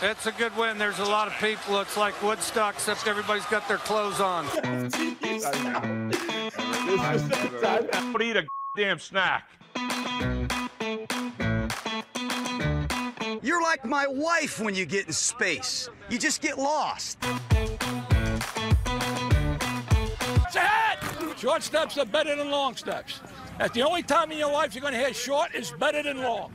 It's a good win. There's a lot of people. It's like Woodstock, except everybody's got their clothes on. Don't eat a damn snack. You're like my wife when you get in space. You just get lost. It's a hat! Short steps are better than long steps. That's the only time in your life you're going to hear short is better than long.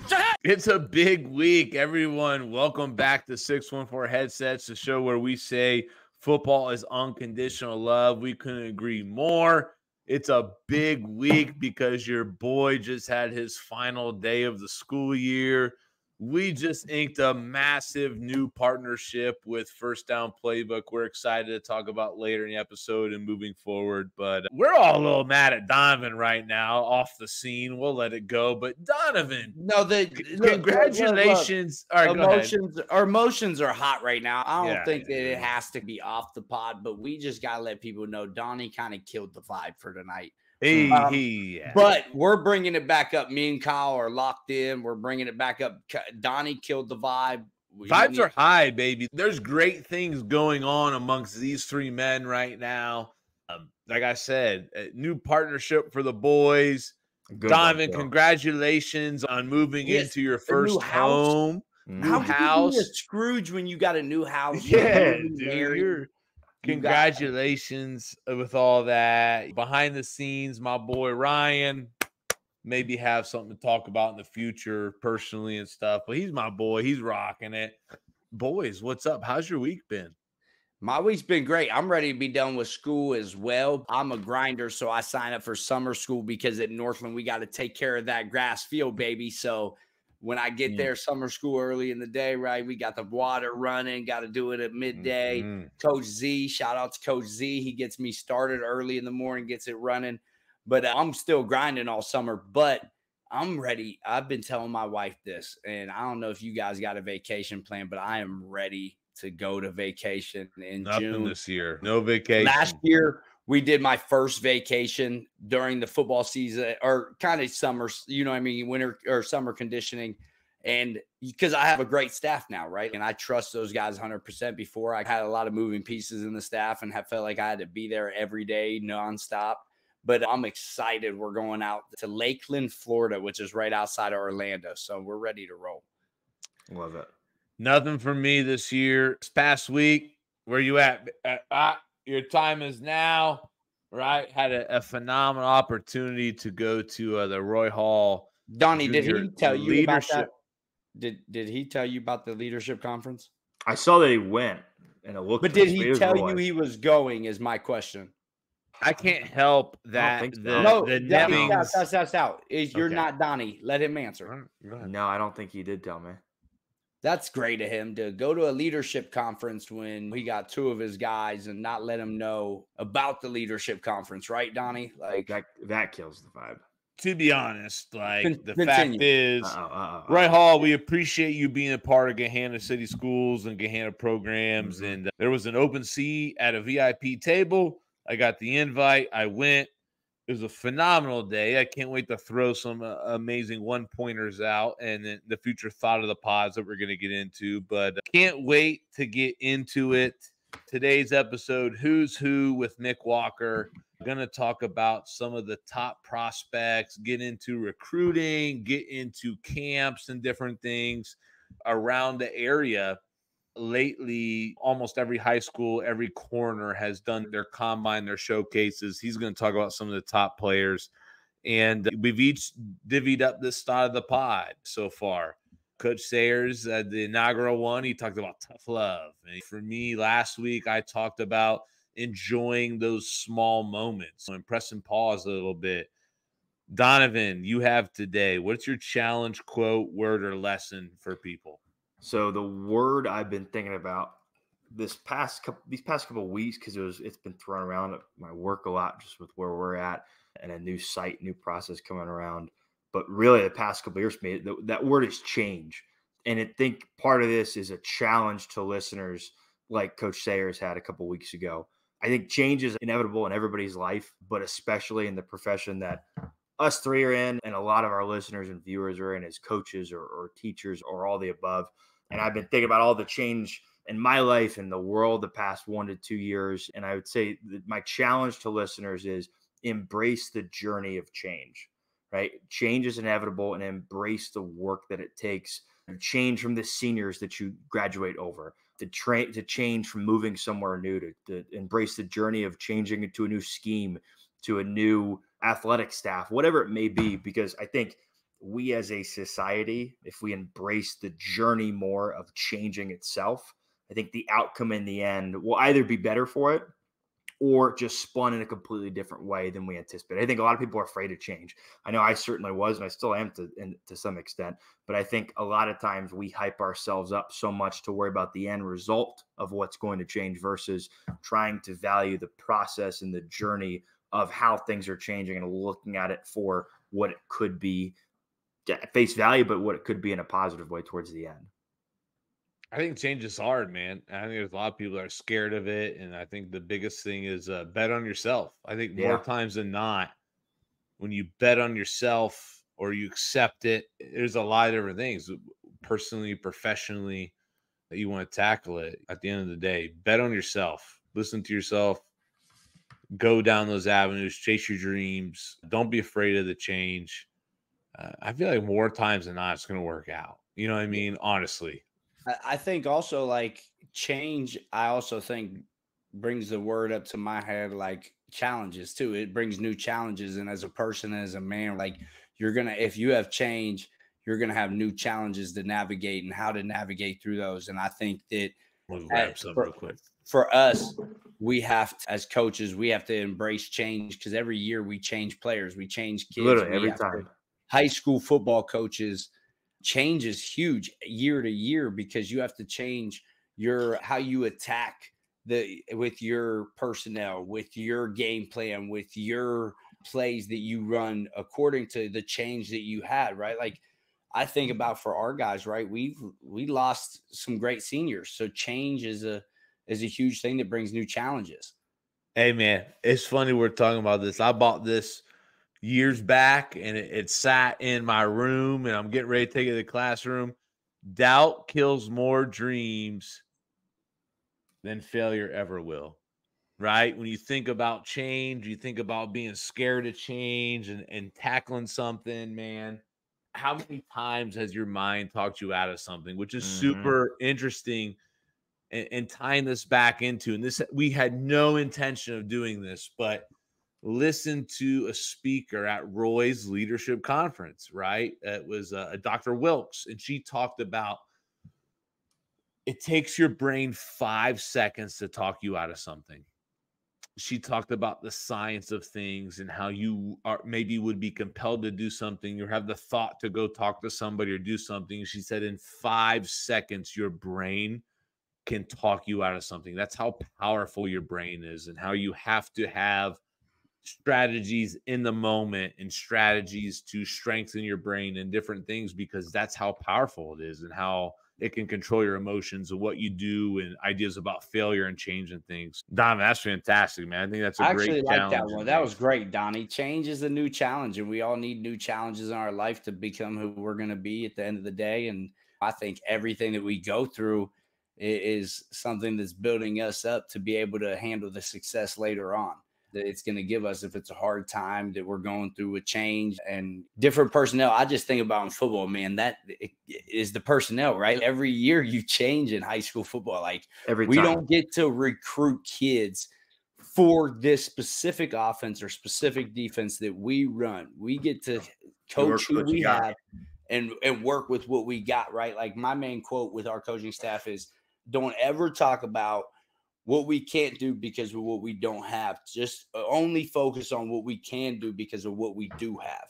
It's a hat! It's a big week, everyone. Welcome back to 614 Headsets, the show where we say football is unconditional love. We couldn't agree more. It's a big week because your boy just had his final day of the school year. We just inked a massive new partnership with FirstDown Playbook. We're excited to talk about later in the episode and moving forward. But we're all a little mad at Donovan right now, off the scene. We'll let it go. But Donovan, congratulations. All right, our emotions are hot right now. I don't think that it has to be off the pod, but we just got to let people know Donnie kind of killed the vibe for tonight. But we're bringing it back up. Me and Kyle are locked in. We're bringing it back up. Donnie killed the vibe. Vibes are high, baby. There's great things going on amongst these three men right now. Like I said, a new partnership for the boys. Donovan, congratulations on moving into your first home. How can you be a Scrooge when you got a new house? Yeah, dude. Congratulations with all that. Behind the scenes, my boy Ryan maybe have something to talk about in the future personally and stuff, but he's my boy. He's rocking it. Boys, what's up? How's your week been? My week's been great. I'm ready to be done with school as well. I'm a grinder, so I sign up for summer school because at Northland, we got to take care of that grass field, baby. So when I get there, summer school early in the day, right? We got the water running, got to do it at midday. Coach Z, shout out to Coach Z. He gets me started early in the morning, gets it running. But I'm still grinding all summer, but I'm ready. I've been telling my wife this, and I don't know if you guys got a vacation plan, but I am ready to go to vacation in June. This year. No vacation. Last year, we did my first vacation during the football season, or kind of summer, you know what I mean, winter or summer conditioning. And because I have a great staff now, right? And I trust those guys 100%. Before, I had a lot of moving pieces in the staff and have felt like I had to be there every day, nonstop. But I'm excited. We're going out to Lakeland, Florida, which is right outside of Orlando. So we're ready to roll. Love it. Nothing for me this year. This past week, where you at? Your time is now, right? Had a phenomenal opportunity to go to the Roy Hall. Donnie, did he tell you about that? Did he tell you about the leadership conference? I saw that he went, and it looked. But did he tell you he was going? Is my question. I can't help that. That's out. You're not Donnie. Let him answer. No, I don't think he did tell me. That's great of him to go to a leadership conference when he got two of his guys and not let him know about the leadership conference, right, Donnie? Like that kills the vibe. To be honest, like the fact is, Roy Hall, we appreciate you being a part of Gahanna City Schools and Gahanna programs. And there was an open seat at a VIP table. I got the invite. I went. It was a phenomenal day. I can't wait to throw some amazing one-pointers out and then the future thought of the pods that we're going to get into. But can't wait to get into it. Today's episode, Who's Who with Mick Walker. Going to talk about some of the top prospects, get into recruiting, get into camps and different things around the area. Lately, almost every high school, every corner has done their combine, their showcases. He's going to talk about some of the top players. And we've each divvied up this side of the pod so far. Coach Sayers, the inaugural one, he talked about tough love. And for me, last week, I talked about enjoying those small moments and pressing pause a little bit. Donovan, you have today. What's your challenge, quote, word, or lesson for people? So the word I've been thinking about these past couple of weeks, because it's been thrown around at my work a lot, just with where we're at and a new site, new process coming around. But really, the past couple of years, that word is change. And I think part of this is a challenge to listeners, like Coach Sayers had a couple of weeks ago. I think change is inevitable in everybody's life, but especially in the profession that us three are in, and a lot of our listeners and viewers are in as coaches or teachers or all the above. And I've been thinking about all the change in my life and the world the past 1 to 2 years. And I would say that my challenge to listeners is embrace the journey of change, right? Change is inevitable, and embrace the work that it takes to change from the seniors that you graduate over, to change from moving somewhere new, to embrace the journey of changing into a new scheme, to a new athletic staff, whatever it may be. Because I think we as a society, if we embrace the journey more of changing itself, I think the outcome in the end will either be better for it or just spun in a completely different way than we anticipate. I think a lot of people are afraid of change. I know I certainly was, and I still am to some extent, but I think a lot of times we hype ourselves up so much to worry about the end result of what's going to change versus trying to value the process and the journey of how things are changing and looking at it for what it could be at face value, but what it could be in a positive way towards the end. I think change is hard, man. I think there's a lot of people that are scared of it. And I think the biggest thing is bet on yourself. I think more times than not, when you bet on yourself or you accept it, there's a lot of different things, personally, professionally, that you want to tackle it. At the end of the day, bet on yourself, listen to yourself, go down those avenues, chase your dreams. Don't be afraid of the change. I feel like more times than not, it's going to work out. You know what I mean? Honestly. I think also like change, I also think brings the word up to my head, like challenges too. It brings new challenges. And as a person, as a man, like if you have change, you're going to have new challenges to navigate and how to navigate through those. And I think that we'll wrap up real quick. For us, we have to, as coaches, we have to embrace change because every year we change players, we change kids. Literally every time. High school football coaches, change is huge year to year because you have to change how you attack with your personnel, with your game plan, with your plays that you run according to the change that you had, right? Like I think about for our guys, right? We lost some great seniors. So change is a huge thing that brings new challenges. Hey man, it's funny we're talking about this. I bought this years back and it sat in my room and I'm getting ready to take it to the classroom. Doubt kills more dreams than failure ever will, right? When you think about change, you think about being scared of change and tackling something, man. How many times has your mind talked you out of something, which is super interesting, and tying this back into, and this, we had no intention of doing this, but listen to a speaker at Roy's leadership conference, right? It was a Dr. Wilkes, and she talked about it takes your brain 5 seconds to talk you out of something. She talked about the science of things and how you maybe would be compelled to do something or have the thought to go talk to somebody or do something. She said in 5 seconds, your brain can talk you out of something. That's how powerful your brain is and how you have to have strategies in the moment and strategies to strengthen your brain and different things, because that's how powerful it is and how it can control your emotions and what you do and ideas about failure and change and things. Don, that's fantastic, man. I think that's a great challenge. I actually like that one. That was great, Donnie. Change is a new challenge, and we all need new challenges in our life to become who we're going to be at the end of the day. And I think everything that we go through is something that's building us up to be able to handle the success later on that it's going to give us if it's a hard time that we're going through a change and different personnel. I just think about in football, man, that is the personnel, right? Every year you change in high school football. Like we don't get to recruit kids for this specific offense or specific defense that we run. We get to coach who we have and work with what we got, right? Like my main quote with our coaching staff is, don't ever talk about what we can't do because of what we don't have. Just only focus on what we can do because of what we do have.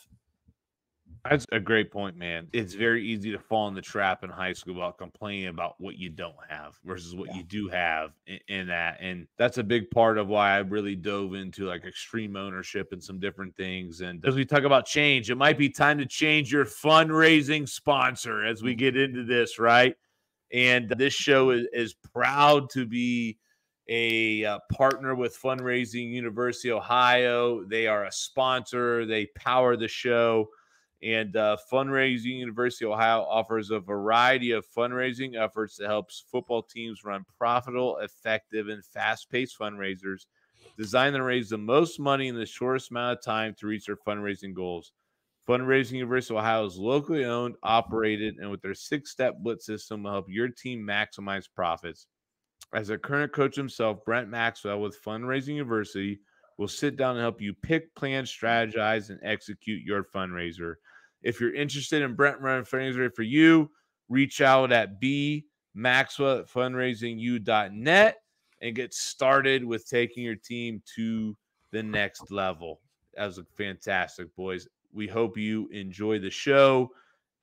That's a great point, man. It's very easy to fall in the trap in high school about complaining about what you don't have versus what you do have in that. And that's a big part of why I really dove into like extreme ownership and some different things. And as we talk about change, it might be time to change your fundraising sponsor as we get into this, right? And this show is proud to be a partner with Fundraising University Ohio. They are a sponsor. They power the show. And Fundraising University of Ohio offers a variety of fundraising efforts that helps football teams run profitable, effective, and fast-paced fundraisers designed to raise the most money in the shortest amount of time to reach their fundraising goals. Fundraising University of Ohio is locally owned, operated, and with their 6-step blitz system will help your team maximize profits. As a current coach himself, Brent Maxwell with Fundraising University will sit down and help you pick, plan, strategize, and execute your fundraiser. If you're interested in Brent running fundraiser for you, reach out at bmaxwell@fundraisingu.net and get started with taking your team to the next level. That was fantastic, boys. We hope you enjoy the show.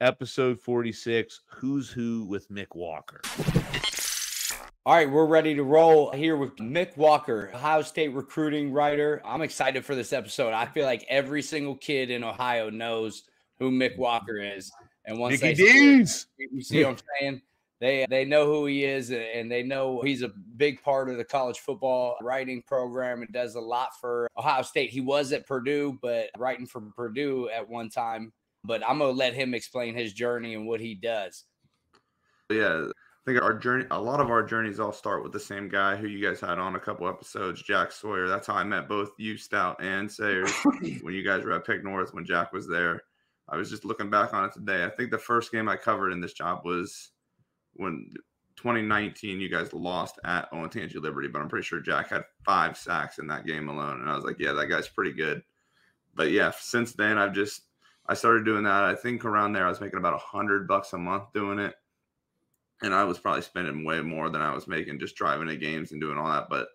Episode 46, Who's Who with Mick Walker. All right, we're ready to roll here with Mick Walker, Ohio State recruiting writer. I'm excited for this episode. I feel like every single kid in Ohio knows who Mick Walker is. And once Mickey they D's. you see what I'm saying? They know who he is, and they know he's a big part of the college football writing program and does a lot for Ohio State. He was at Purdue, but writing for Purdue at one time. But I'm going to let him explain his journey and what he does. Yeah, I think our journey, a lot of our journeys all start with the same guy who you guys had on a couple episodes, Jack Sawyer. That's how I met both you, Stout, and Sayers when you guys were at Pick North when Jack was there. I was just looking back on it today. I think the first game I covered in this job was when 2019 you guys lost at ONTG Liberty, but I'm pretty sure Jack had 5 sacks in that game alone. And I was like, yeah, that guy's pretty good. But yeah, since then I started doing that. I think around there I was making about $100 a month doing it. And I was probably spending way more than I was making just driving to games and doing all that. But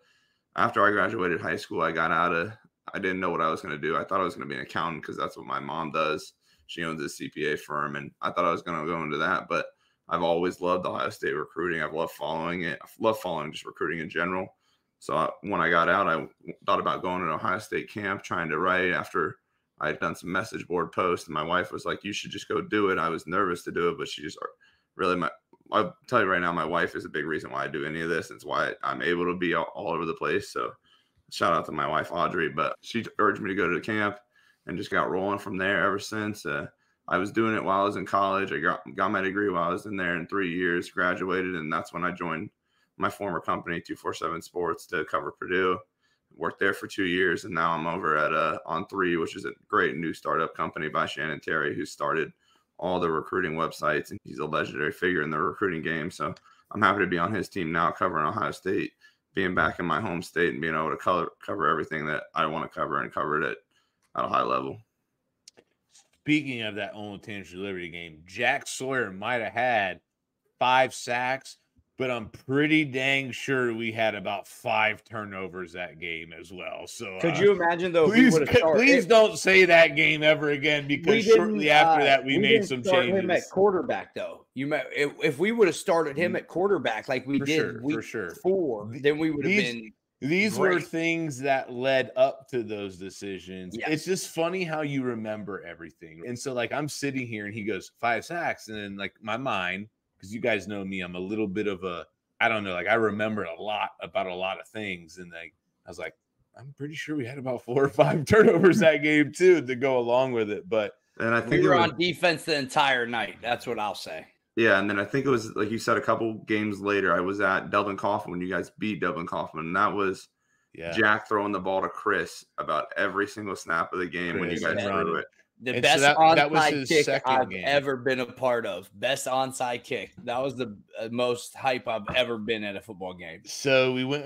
after I graduated high school, I didn't know what I was going to do. I thought I was going to be an accountant because that's what my mom does. She owns a CPA firm, and I thought I was going to go into that. But I've always loved Ohio State recruiting. I've loved following it. I've loved following just recruiting in general. So when I got out, I thought about going to an Ohio State camp, trying to write after I had done some message board posts. And my wife was like, you should just go do it. I was nervous to do it, but she just really I'll tell you right now, my wife is a big reason why I do any of this. It's why I'm able to be all over the place. So shout out to my wife, Audrey, but she urged me to go to the camp and just got rolling from there ever since. I was doing it while I was in college. I got my degree while I was in there in 3 years, graduated. And that's when I joined my former company, 247 Sports, to cover Purdue. Worked there for 2 years. And now I'm over at On3, which is a great new startup company by Shannon Terry, who started all the recruiting websites, and he's a legendary figure in the recruiting game. So I'm happy to be on his team now, covering Ohio State, being back in my home state and being able to cover everything that I want to cover and cover it at a high level. Speaking of that ONTG Liberty game, Jack Sawyer might have had 5 sacks, but I'm pretty dang sure we had about 5 turnovers that game as well. So could you imagine though? Please don't say that game ever again, because shortly after that we made some changes. Him at quarterback though. If we would have started him at quarterback like we did week 4, then we would have been. These were things that led up to those decisions. Yeah. It's just funny how you remember everything. And so like I'm sitting here and he goes 5 sacks, and then like my mind, because you guys know me, I'm a little bit of I don't know, like I remember a lot about a lot of things. And I was like, I'm pretty sure we had about 4 or 5 turnovers that game too to go along with it. But and I think we were on defense the entire night. That's what I'll say. Yeah, and then I think it was, like you said, a couple games later, I was at Dublin Coffman when you guys beat Dublin Coffman, and that was Jack throwing the ball to Chris about every single snap of the game when you guys threw it. The best onside kick I've ever been a part of. Best onside kick. That was the most hype I've ever been at a football game. So we went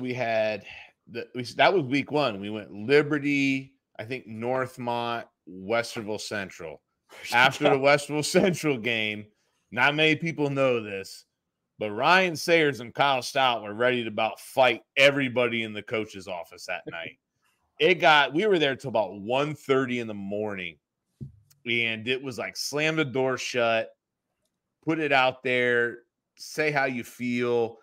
we had that was week 1. We went Liberty, I think Northmont, Westerville Central. After the Westerville Central game, not many people know this, but Ryan Sayers and Kyle Stout were ready to about fight everybody in the coach's office that night. We were there till about 1:30 in the morning, and it was like slam the door shut, put it out there, say how you feel.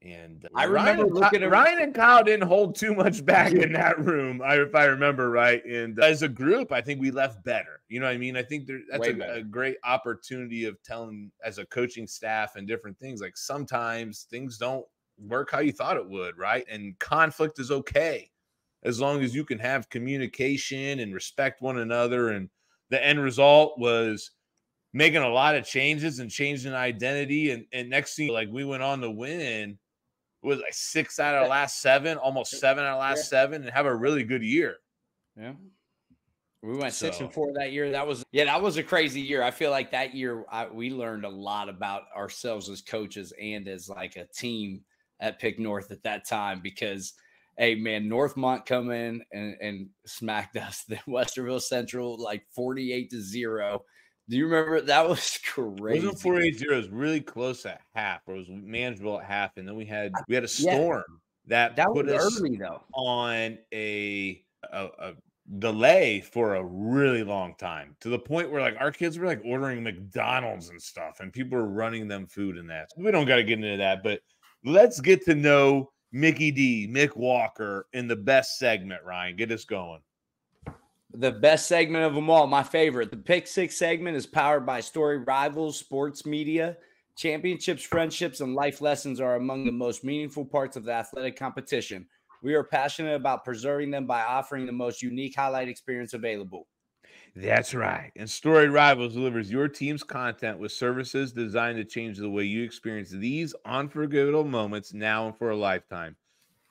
And I remember Ryan and Kyle didn't hold too much back in that room, if I remember right. And as a group, I think we left better. You know what I mean? I think that's a great opportunity of telling as a coaching staff and different things. Like sometimes things don't work how you thought it would, right? And conflict is okay as long as you can have communication and respect one another. And the end result was making a lot of changes and changing identity. And next thing, like, we went on to win. It was like 6 out of the last 7, almost 7 out of the last 7, and have a really good year. Yeah. We went 6-4 that year. That was a crazy year. I feel like that year we learned a lot about ourselves as coaches and as like a team at Pick North at that time, because, hey man, Northmont come in and smacked us. Then Westerville Central like 48-0. Do you remember? That was crazy. It wasn't 48-0. It was really close at half. It was manageable at half, and then we had a storm that put us early, though, on a delay for a really long time, to the point where like our kids were like ordering McDonald's and stuff, and people were running them food and that. We don't got to get into that, but let's get to know Mickey D, Mick Walker, in the best segment. Ryan, get us going. The best segment of them all, my favorite. The Pick Six segment is powered by Story Rivals Sports Media. Championships, friendships, and life lessons are among the most meaningful parts of the athletic competition. We are passionate about preserving them by offering the most unique highlight experience available. That's right. And Story Rivals delivers your team's content with services designed to change the way you experience these unforgettable moments now and for a lifetime.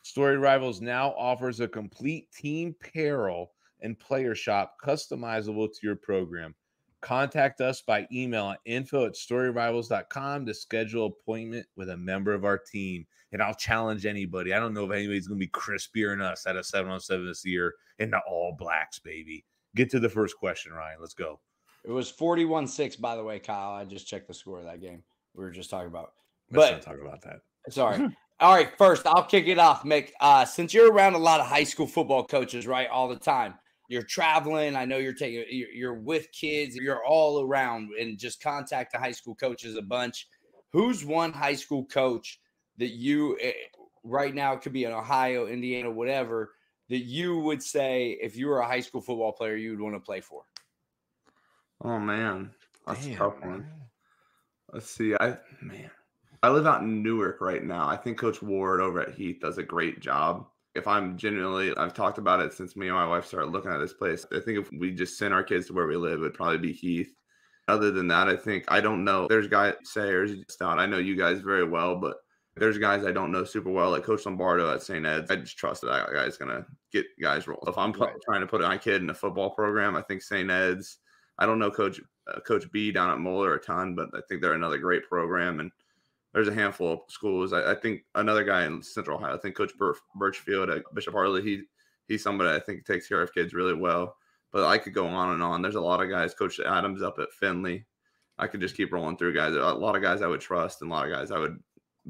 Story Rivals now offers a complete team apparel and player shop customizable to your program. Contact us by email at info@storyrivals.com to schedule an appointment with a member of our team. And I'll challenge anybody. I don't know if anybody's going to be crispier than us at a 7-on-7 this year in the All Blacks, baby. Get to the first question, Ryan. Let's go. It was 41-6, by the way, Kyle. I just checked the score of that game we were just talking about. Let's not talk about that. Sorry. All right, first, I'll kick it off, Mick. Since you're around a lot of high school football coaches, right, all the time, you're traveling. I know you're with kids. You're all around and just contact the high school coaches a bunch. Who's one high school coach that you right now, it could be in Ohio, Indiana, whatever, that you would say if you were a high school football player you would want to play for? Oh man, that's a tough one. Let's see. I live out in Newark right now. I think Coach Ward over at Heath does a great job. If I'm genuinely, I've talked about it since me and my wife started looking at this place. I think if we just send our kids to where we live, it would probably be Heath. Other than that, I don't know. There's guys, Sayers, Stout. I know you guys very well, but there's guys I don't know super well, like Coach Lombardo at St. Ed's. I just trust that guy's going to get guys rolled. If I'm trying to put my kid in a football program, I think St. Ed's. I don't know Coach B down at Moeller a ton, but I think they're another great program. And there's a handful of schools. I think another guy in Central Ohio, I think Coach Birchfield at Bishop Harley, he's somebody I think takes care of kids really well. But I could go on and on. There's a lot of guys. Coach Adams up at Findlay. I could just keep rolling through guys. A lot of guys I would trust, and a lot of guys I would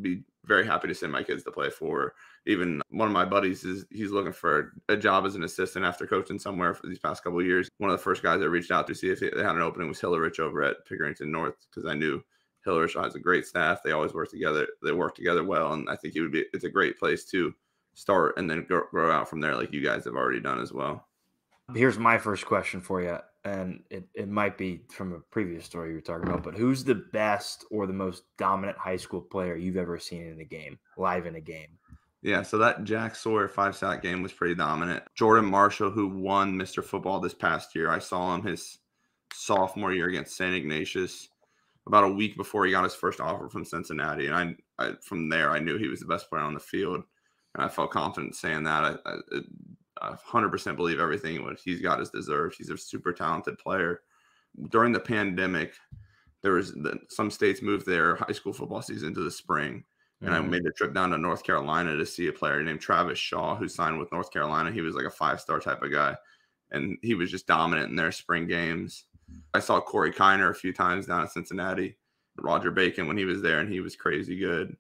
be very happy to send my kids to play for. Even one of my buddies he's looking for a job as an assistant after coaching somewhere for these past couple of years. One of the first guys I reached out to see if they had an opening was Hillerich over at Pickerington North, because I knew Hillerich has a great staff. They always work together. They work together well, and I think it's a great place to start and then grow out from there, like you guys have already done as well. Here's my first question for you, and it might be from a previous story you were talking about, but who's the best or the most dominant high school player you've ever seen in a game, live in a game? Yeah, so that Jack Sawyer 5-sack game was pretty dominant. Jordan Marshall, who won Mr. Football this past year, I saw him his sophomore year against St. Ignatius about a week before he got his first offer from Cincinnati. And I from there, I knew he was the best player on the field. And I felt confident saying that. I 100% believe everything what he's got is deserved. He's a super talented player. During the pandemic, some states moved their high school football season to the spring. And I made a trip down to North Carolina to see a player named Travis Shaw, who signed with North Carolina. He was like a 5-star type of guy, and he was just dominant in their spring games. I saw Corey Kiner a few times down at Cincinnati, Roger Bacon when he was there, and he was crazy good.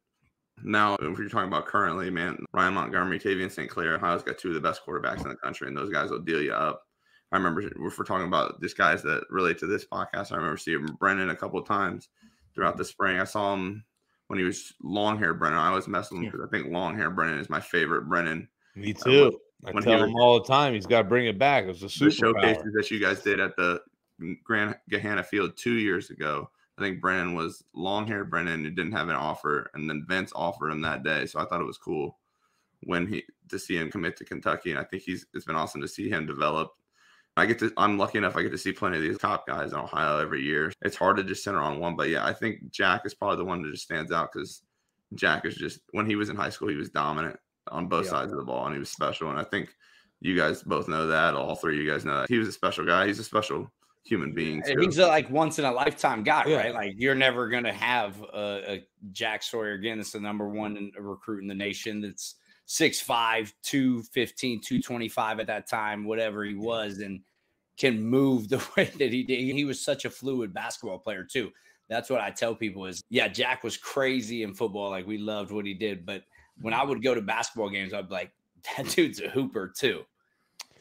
Now, if you're talking about currently, man, Ryan Montgomery, Tavian St. Clair, Ohio's got two of the best quarterbacks in the country, and those guys will deal you up. I remember if we're talking about just guys that relate to this podcast, I remember seeing Brennan a couple of times throughout the spring. I saw him when he was long hair Brennan. I always mess with him because I think long hair Brennan is my favorite Brennan. Me too. I tell him all the time he's got to bring it back. It was a super showcases that you guys did at the Grand Gahanna Field 2 years ago. I think Brennan was long hair Brennan who didn't have an offer, and then Vince offered him that day. So I thought it was cool to see him commit to Kentucky, and I think it's been awesome to see him develop. I'm lucky enough I get to see plenty of these top guys in Ohio every year. It's hard to just center on one, but yeah, I think Jack is probably the one that just stands out because Jack is just, when he was in high school, he was dominant on both sides of the ball, and he was special. And I think you guys both know that. All three of you guys know that. He was a special guy. He's a special human being too. He's a once in a lifetime guy, right? Like, you're never going to have a Jack Sawyer again. That's the number one recruit in the nation. That's 6'5", 215, 225 at that time, whatever he was, and can move the way that he did. He was such a fluid basketball player too. That's what I tell people is, yeah, Jack was crazy in football. Like, we loved what he did. But when I would go to basketball games, I'd be like, that dude's a hooper too.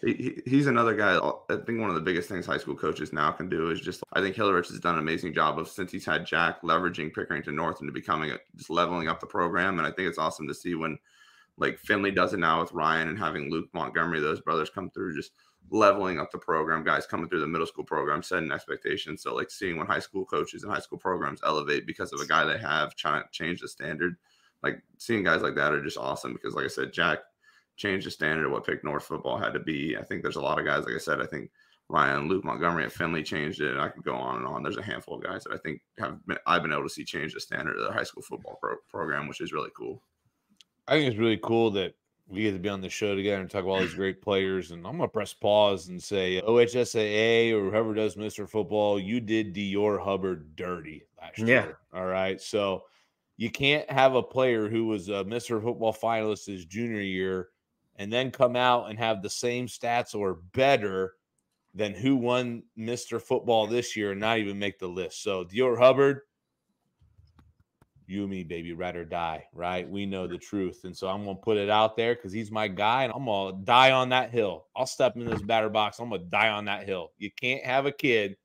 He's another guy. I think one of the biggest things high school coaches now can do is just, I think Hillerich has done an amazing job of, since he's had Jack, leveraging Pickerington North into becoming just leveling up the program. And I think it's awesome to see when, like, Finley does it now with Ryan and having Luke Montgomery, those brothers come through, just leveling up the program, guys coming through the middle school program, setting expectations. So, like, seeing when high school coaches and high school programs elevate because of a guy they have trying to change the standard, like, seeing guys like that are just awesome because, like I said, Jack changed the standard of what Pick North football had to be. I think there's a lot of guys, like I said, I think Ryan, Luke Montgomery at Finley changed it, and I could go on and on. There's a handful of guys that I think I've been able to see change the standard of their high school football program, which is really cool. I think it's really cool that we get to be on the show together and talk about all these great players. And I'm going to press pause and say, OHSAA or whoever does Mr. Football, you did Dior Hubbard dirty last year. All right. So you can't have a player who was a Mr. Football finalist his junior year and then come out and have the same stats or better than who won Mr. Football this year and not even make the list. So Dior Hubbard, you and me, baby, ride or die, right? We know the truth. And so I'm going to put it out there because he's my guy, and I'm going to die on that hill. I'll step in this batter box. I'm going to die on that hill. You can't have a kid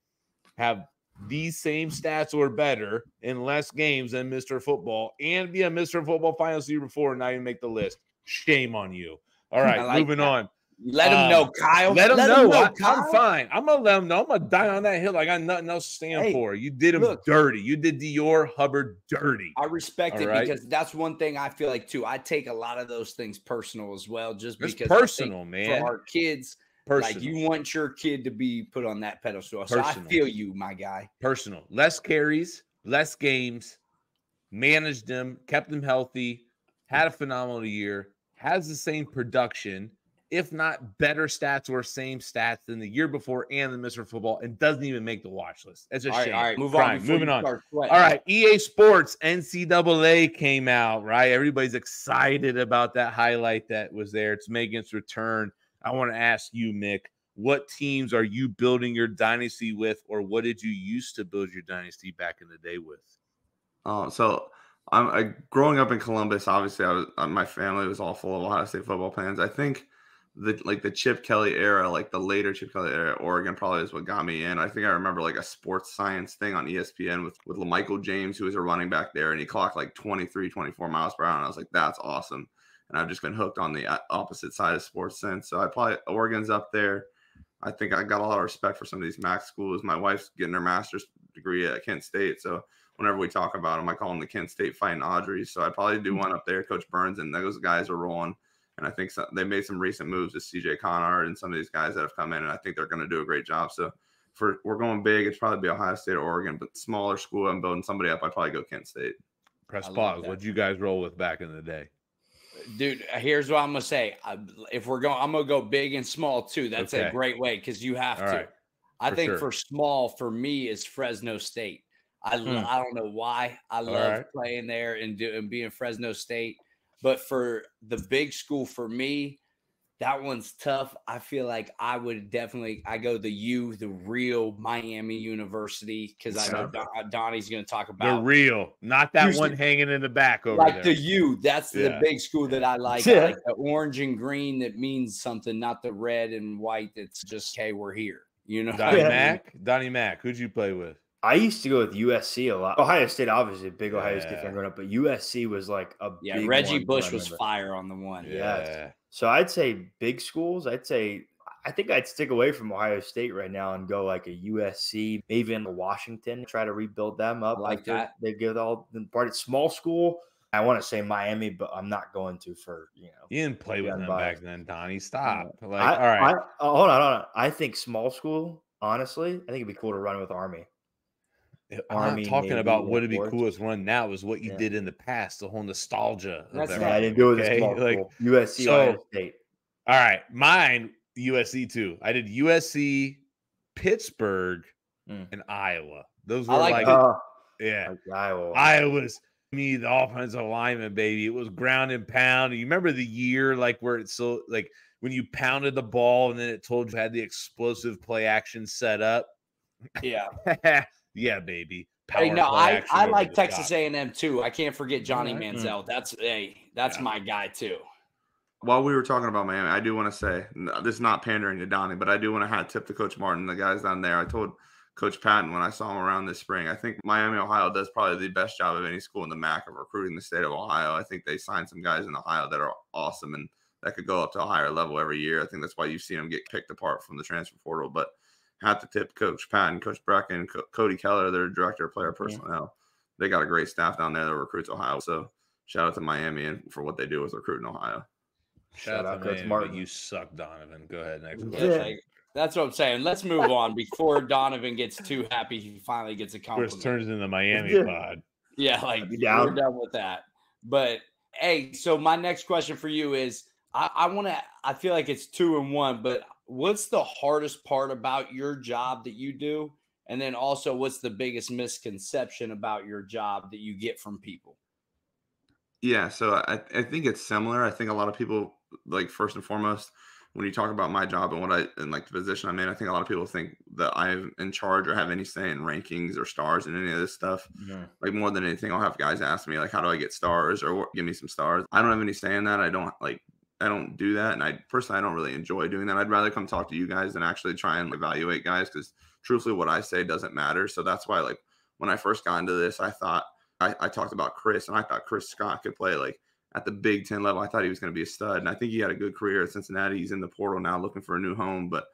have these same stats or better in less games than Mr. Football and be a Mr. Football finalist the year before and not even make the list. Shame on you. All right, moving on. Let him know, Kyle. Let him know. I'm fine. I'm going to let him know. I'm going to die on that hill. I got nothing else to stand for. You did him dirty. You did Dior Hubbard dirty. I respect it because that's one thing I feel like, too. I take a lot of those things personal as well, just because it's personal, man. For our kids, like, you want your kid to be put on that pedestal. So I feel you, my guy. Personal. Less carries, less games, managed them, kept them healthy, had a phenomenal year, has the same production, if not better stats or same stats than the year before and the Mr. Football, and doesn't even make the watch list. It's a shame. All right, moving on. All right, EA Sports NCAA came out, right? Everybody's excited about that highlight that was there. It's making its return. I want to ask you, Mick, what teams are you building your dynasty with, or what did you used to build your dynasty back in the day with? So I'm growing up in Columbus. Obviously, my family was all full of Ohio State football fans. I think the Chip Kelly era, like the later Chip Kelly era, Oregon probably is what got me in. I think I remember like a sports science thing on ESPN with Michael James, who was a running back there, and he clocked like 23, 24 miles per hour. And I was like, that's awesome. And I've just been hooked on the opposite side of sports since. So Oregon's up there. I think I got a lot of respect for some of these MAC schools. My wife's getting her master's degree at Kent State. So whenever we talk about them, I call them the Kent State Fighting Audrey. So I'd probably do one up there, Coach Burns, and those guys are rolling. And I think they made some recent moves with CJ Conard and some of these guys that have come in, and I think they're going to do a great job. So we're going big. It's probably be Ohio State or Oregon, but smaller school. I'm building somebody up. I'd probably go Kent State. Press pause. What'd you guys roll with back in the day? Dude, here's what I'm going to say. I'm going to go big and small too. That's a great way because you have to. Right. I think for small, for me, is Fresno State. I don't know why. I love playing there and being Fresno State. But for the big school, for me, that one's tough. I feel like I would definitely – I go the real Miami University, because I know Donnie's going to talk about – the real, not that Houston. One hanging in the back over like there. The U. That's the big school that I like. I like the orange and green that means something, not the red and white that's just, hey, we're here. You know, Donnie Mack, who'd you play with? I used to go with USC a lot. Ohio State, obviously, big Ohio State fan growing up, but USC was like a big Reggie one Bush was fire on the one. Yeah. So I'd say big schools. I think I'd stick away from Ohio State right now and go like a USC, maybe in Washington, try to rebuild them up. I like that. They give all the part of small school. I want to say Miami, but I'm not going to for, You didn't play with them back then, Donnie. Stop. Yeah. Like, all right. Hold on. I think small school, honestly, I think it'd be cool to run with Army. I'm not talking about what would be cool as run now is what you did in the past, the whole nostalgia. I didn't do it with small school. USC, Ohio State. All right. Mine, USC too. I did USC, Pittsburgh, and Iowa. Those were Iowa's me, the offensive lineman, baby. It was ground and pound. You remember the year where it's so when you pounded the ball and then it told you had the explosive play action set up. Yeah. Yeah, baby. I like Texas A&M too. I can't forget Johnny Manziel. That's my guy too. While we were talking about Miami, I do want to say, this is not pandering to Donnie, but I do want to hat tip to Coach Martin, the guys down there. I told Coach Patton when I saw him around this spring, I think Miami, Ohio does probably the best job of any school in the MAC of recruiting the state of Ohio. I think they signed some guys in Ohio that are awesome and that could go up to a higher level every year. I think that's why you've seen them get picked apart from the transfer portal. But hat to tip Coach Patton, Coach Brecken, Cody Keller, their director of player personnel. They got a great staff down there that recruits Ohio. So shout out to Miami and for what they do with recruiting Ohio. Shout out to Coach Martin. You suck, Donovan. Go ahead. Next question. Yeah, that's what I'm saying. Let's move on before Donovan gets too happy. He finally gets a compliment. First turns into Miami pod. Yeah, we're done with that. But hey, so my next question for you is I feel like it's 2 in 1, but what's the hardest part about your job that you do? And then also what's the biggest misconception about your job that you get from people? Yeah, so I think it's similar. I think a lot of people, first and foremost, when you talk about my job and the position I'm in, I think a lot of people think that I'm in charge or have any say in rankings or stars and any of this stuff. Yeah. More than anything, I'll have guys ask me how do I get stars or give me some stars. I don't have any say in that. I don't do that. And I personally don't really enjoy doing that. I'd rather come talk to you guys than actually try and evaluate guys because truthfully what I say doesn't matter. So that's why when I first got into this, I thought I talked about Chris and I thought Chris Scott could play at the Big Ten level. I thought he was going to be a stud. And I think he had a good career at Cincinnati. He's in the portal now looking for a new home. But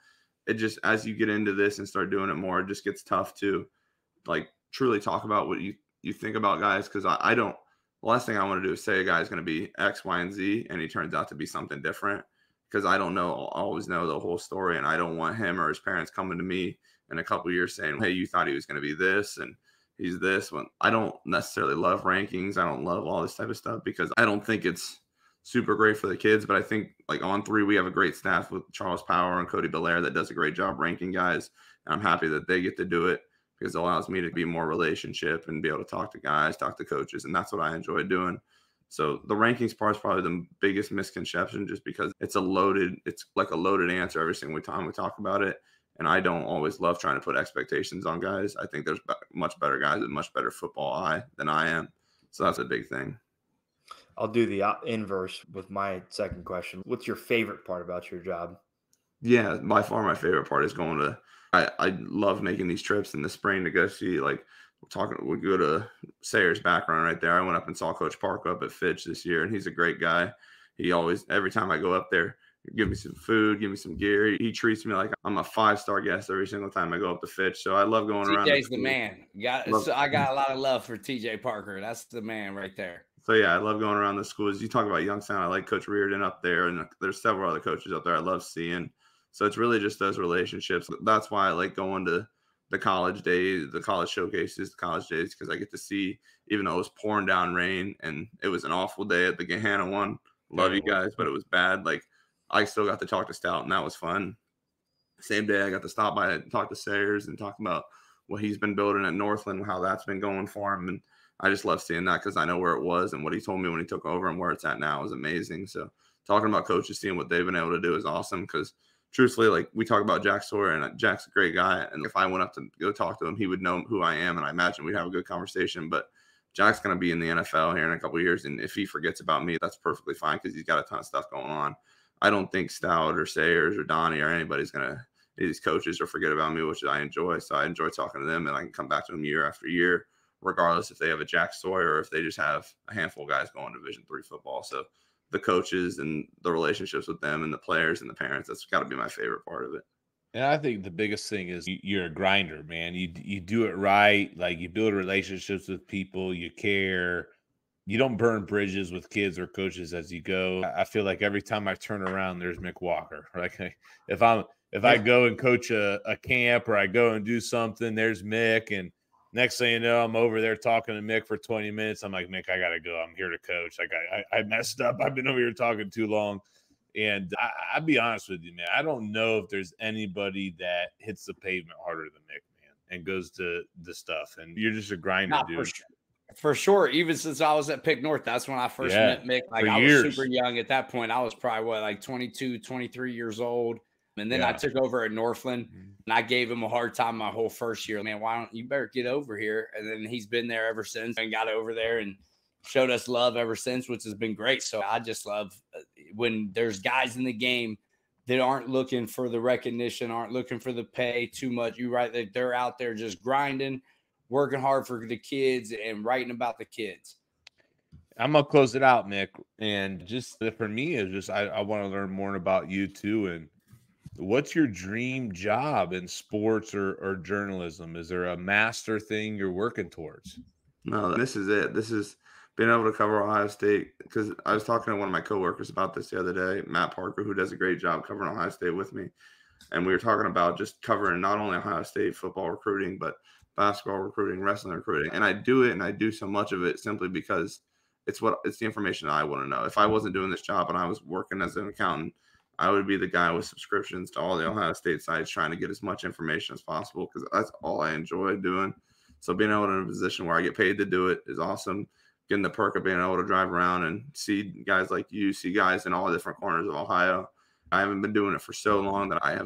it just, as you get into this and start doing it more, it just gets tough to truly talk about what you think about guys. Cause I don't, the last thing I want to do is say a guy's going to be X, Y, and Z, and he turns out to be something different because I don't know, I'll always know the whole story. And I don't want him or his parents coming to me in a couple of years saying, hey, you thought he was going to be this and he's this. When I don't necessarily love rankings. I don't love all this type of stuff because I don't think it's super great for the kids. But I think On3, we have a great staff with Charles Power and Cody Belair that does a great job ranking guys. And I'm happy that they get to do it because it allows me to be more relationship and be able to talk to guys, talk to coaches. And that's what I enjoy doing. So the rankings part is probably the biggest misconception just because it's like a loaded answer every single time we talk about it. And I don't always love trying to put expectations on guys. I think there's much better guys with much better football eye than I am. So that's a big thing. I'll do the inverse with my second question. What's your favorite part about your job? Yeah, by far my favorite part is going to I love making these trips in the spring to go see we go to Sayer's background right there. I went up and saw Coach Park up at Fitch this year, and he's a great guy. He always, every time I go up there, give me some food, give me some gear. He treats me like I'm a 5-star guest every single time I go up to Fitch. So I love going around. TJ's the man. I got a lot of love for TJ Parker. That's the man right there. So yeah, I love going around the schools. You talk about Youngstown. I like Coach Reardon up there, and there's several other coaches up there I love seeing. So it's really just those relationships. That's why I like going to the college days, the college showcases, the college days, because I get to see, even though it was pouring down rain and it was an awful day at the Gahanna one. Love you guys, but it was bad. I still got to talk to Stout, and that was fun. Same day, I got to stop by and talk to Sayers and talk about what he's been building at Northland, how that's been going for him. And I just love seeing that because I know where it was and what he told me when he took over and where it's at now is amazing. So talking about coaches, seeing what they've been able to do is awesome because truthfully, we talk about Jack Sawyer, and Jack's a great guy. And if I went up to go talk to him, he would know who I am, and I imagine we'd have a good conversation. But Jack's going to be in the NFL here in a couple of years, and if he forgets about me, that's perfectly fine because he's got a ton of stuff going on. I don't think Stout or Sayers or Donnie or anybody's going to, these coaches, or forget about me, which I enjoy. So I enjoy talking to them, and I can come back to them year after year, regardless if they have a Jack Sawyer or if they just have a handful of guys going Division III football. So the coaches and the relationships with them and the players and the parents, that's got to be my favorite part of it. And I think the biggest thing is you're a grinder, man. You do it right. You build relationships with people. You care. you don't burn bridges with kids or coaches as you go. I feel like every time I turn around, there's Mick Walker. Right? If I go and coach a camp or I go and do something, there's Mick. And next thing you know, I'm over there talking to Mick for 20 minutes. I'm like, Mick, I got to go. I'm here to coach. Like I messed up. I've been over here talking too long. And I'll be honest with you, man. I don't know if there's anybody that hits the pavement harder than Mick, man, and goes to the stuff. And you're just a grinder, dude. For sure. Even since I was at Pick North, that's when I first met Mick. Like I was super young at that point. I was probably like 22, 23 years old. And then I took over at Northland and I gave him a hard time my whole first year. Man, why don't you better get over here? And then he's been there ever since and got over there and showed us love ever since, which has been great. So I just love when there's guys in the game that aren't looking for the recognition, aren't looking for the pay too much. You're right, that they're out there just grinding, working hard for the kids and writing about the kids. I'm going to close it out, Mick. And just for me, is just I want to learn more about you too. And what's your dream job in sports or journalism? Is there a master thing you're working towards? No, this is it. This is being able to cover Ohio State, because I was talking to one of my coworkers about this the other day, Matt Parker, who does a great job covering Ohio State with me. And we were talking about just covering not only Ohio State football recruiting, but basketball recruiting, wrestling recruiting. And I do it, and I do so much of it simply because it's the information that I want to know. If I wasn't doing this job and I was working as an accountant, I would be the guy with subscriptions to all the Ohio State sites trying to get as much information as possible, because that's all I enjoy doing. So being able to in a position where I get paid to do it is awesome. Getting the perk of being able to drive around and see guys like you, see guys in all different corners of Ohio. I haven't been doing it for so long that I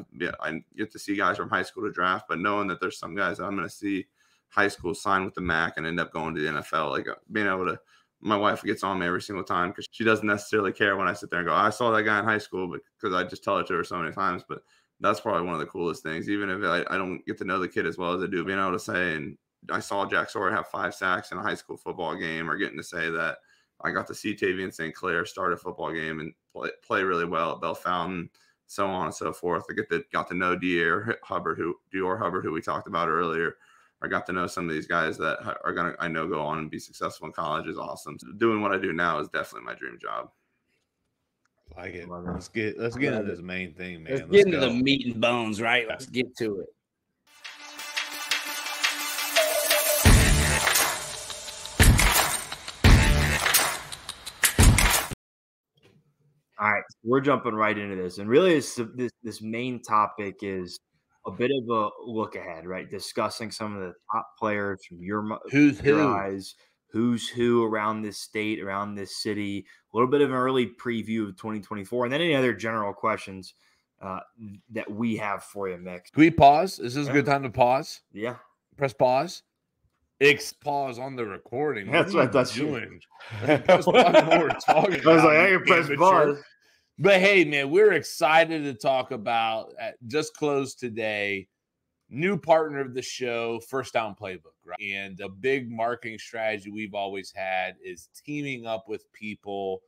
get to see guys from high school to draft, but knowing that there's some guys that I'm going to see high school sign with the MAC and end up going to the NFL, like being able to, my wife gets on me every single time because she doesn't necessarily care when I sit there and go, I saw that guy in high school, because I just tell it to her so many times. But that's probably one of the coolest things, even if I don't get to know the kid as well as I do, being able to say, and I saw Jack Sawyer have 5 sacks in a high school football game, or getting to say that I got to see Tavian St. Clair start a football game and play really well at Bell Fountain, so on and so forth. I got to know Dior Hubbard, who we talked about earlier. I got to know some of these guys that are going to, I know, go on and be successful in college is awesome. So doing what I do now is definitely my dream job. Like it. Let's get into this main thing, man. Let's get into the meat and bones, right? Let's get to it. All right, we're jumping right into this, and really, this main topic is a bit of a look ahead, right? Discussing some of the top players from your eyes, who's who around this state, around this city. A little bit of an early preview of 2024, and then any other general questions that we have for you, Mick. Can we pause? Is this a good time to pause? Yeah. Press pause. Pause on the recording. That's what that's doing. Press pause when we're talking. I was like, I can press pause. But hey, man, we're excited to talk about, just closed today, new partner of the show, FirstDown Playbook, right? And a big marketing strategy we've always had is teaming up with people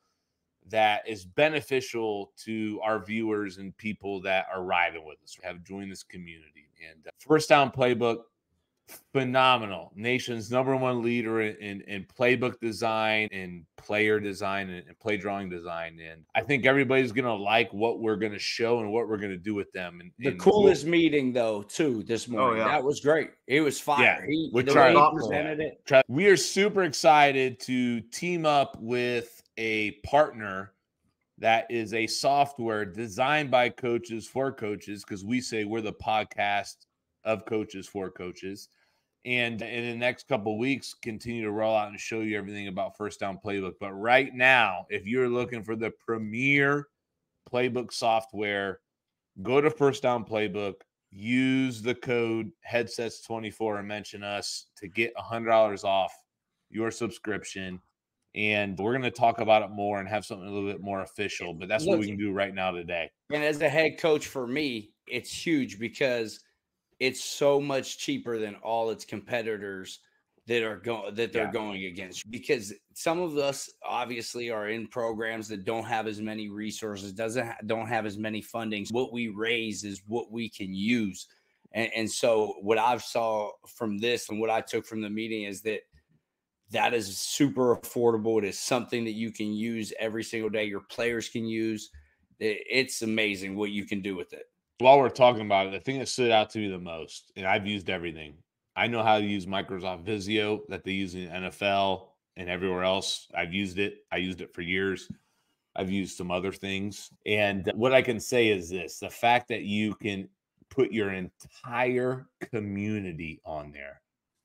that is beneficial to our viewers and people that are riding with us, have joined this community. And FirstDown Playbook, phenomenal. Nation's #1 leader in playbook design and player design and play drawing design. And I think everybody's going to like what we're going to show and what we're going to do with them. And the coolest meeting, though, too, this morning. That was great. It was fire. Yeah, we are super excited to team up with a partner that is a software designed by coaches for coaches, because we say we're the podcast of coaches for coaches. And in the next couple of weeks, continue to roll out and show you everything about FirstDown Playbook. But right now, if you're looking for the premier playbook software, go to FirstDown Playbook, use the code headsets24 and mention us to get $100 off your subscription. And we're going to talk about it more and have something a little bit more official. But that's what we can do right now today. And as a head coach, for me, it's huge because it's so much cheaper than all its competitors that are going against, because some of us obviously are in programs that don't have as many resources, don't have as many fundings. What we raise is what we can use. And so what I've saw from this and what I took from the meeting is that that is super affordable. It is something that you can use every single day. Your players can use. It's amazing what you can do with it. While we're talking about it, the thing that stood out to me the most, and I've used everything. I know how to use Microsoft Visio that they use in the NFL and everywhere else. I've used it. I used it for years. I've used some other things. And what I can say is this, the fact that you can put your entire community on there,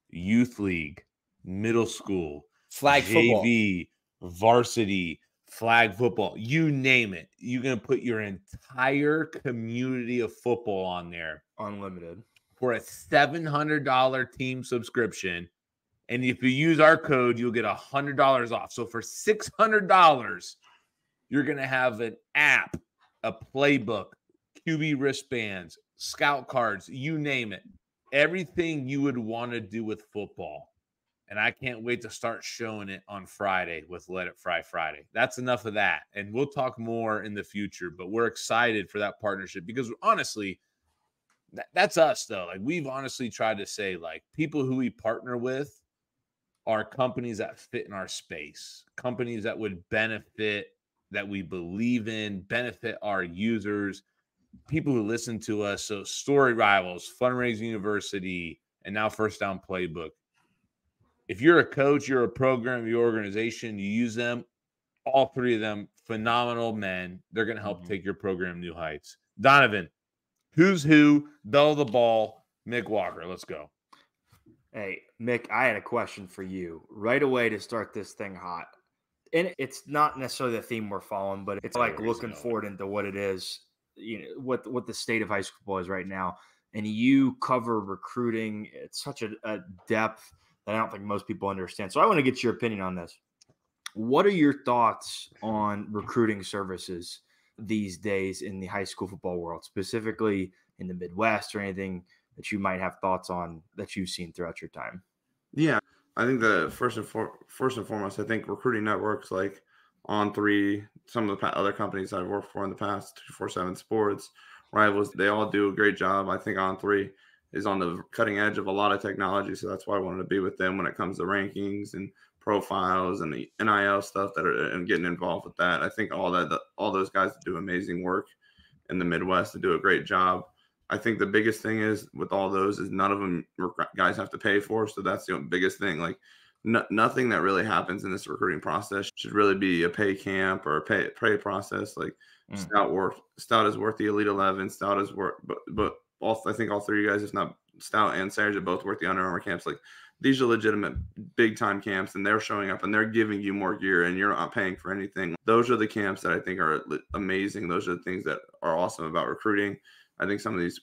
youth league, middle school, flag JV, football, varsity, flag football, you name it. You're going to put your entire community of football on there. Unlimited. For a $700 team subscription. And if you use our code, you'll get $100 off. So for $600, you're going to have an app, a playbook, QB wristbands, scout cards, you name it. Everything you would want to do with football. And I can't wait to start showing it on Friday with Let It Fry Friday. That's enough of that. And we'll talk more in the future, but we're excited for that partnership because honestly, that's us though. Like we've honestly tried to say like people who we partner with are companies that fit in our space, companies that would benefit, that we believe in, benefit our users, people who listen to us. So Story Rivals, Fundraising University, and now FirstDown Playbook. If you're a coach, you're a program, your organization, you use them, all three of them, phenomenal men. They're going to help take your program new heights. Donovan, who's who, bell of the ball, Mick Walker. Let's go. Hey, Mick, I had a question for you right away to start this thing hot. And it's not necessarily the theme we're following, but it's like looking forward into what it is, you know, what the state of high school football is right now. And you cover recruiting at such a depth that I don't think most people understand. So I want to get your opinion on this. What are your thoughts on recruiting services these days in the high school football world, specifically in the Midwest, or anything that you might have thoughts on that you've seen throughout your time? Yeah, I think the first and foremost, I think recruiting networks like On3, some of the other companies I've worked for in the past, 247 Sports, Rivals, they all do a great job. I think On3 is on the cutting edge of a lot of technology, so that's why I wanted to be with them when it comes to rankings and profiles and the NIL stuff and getting involved with that. I think all those guys do amazing work in the Midwest and do a great job. I think the biggest thing is with all those is none of them guys have to pay for. So that's the biggest thing. Like nothing that really happens in this recruiting process should really be a pay camp or a pay process. Like Stout is worth the Elite 11. Stout is worth, but I think all three of you guys, if not Stout and Sayers, are both worth the Under Armour camps. Like these are legitimate big time camps, and they're showing up and they're giving you more gear, and you're not paying for anything. Those are the camps that I think are amazing. Those are the things that are awesome about recruiting. I think some of these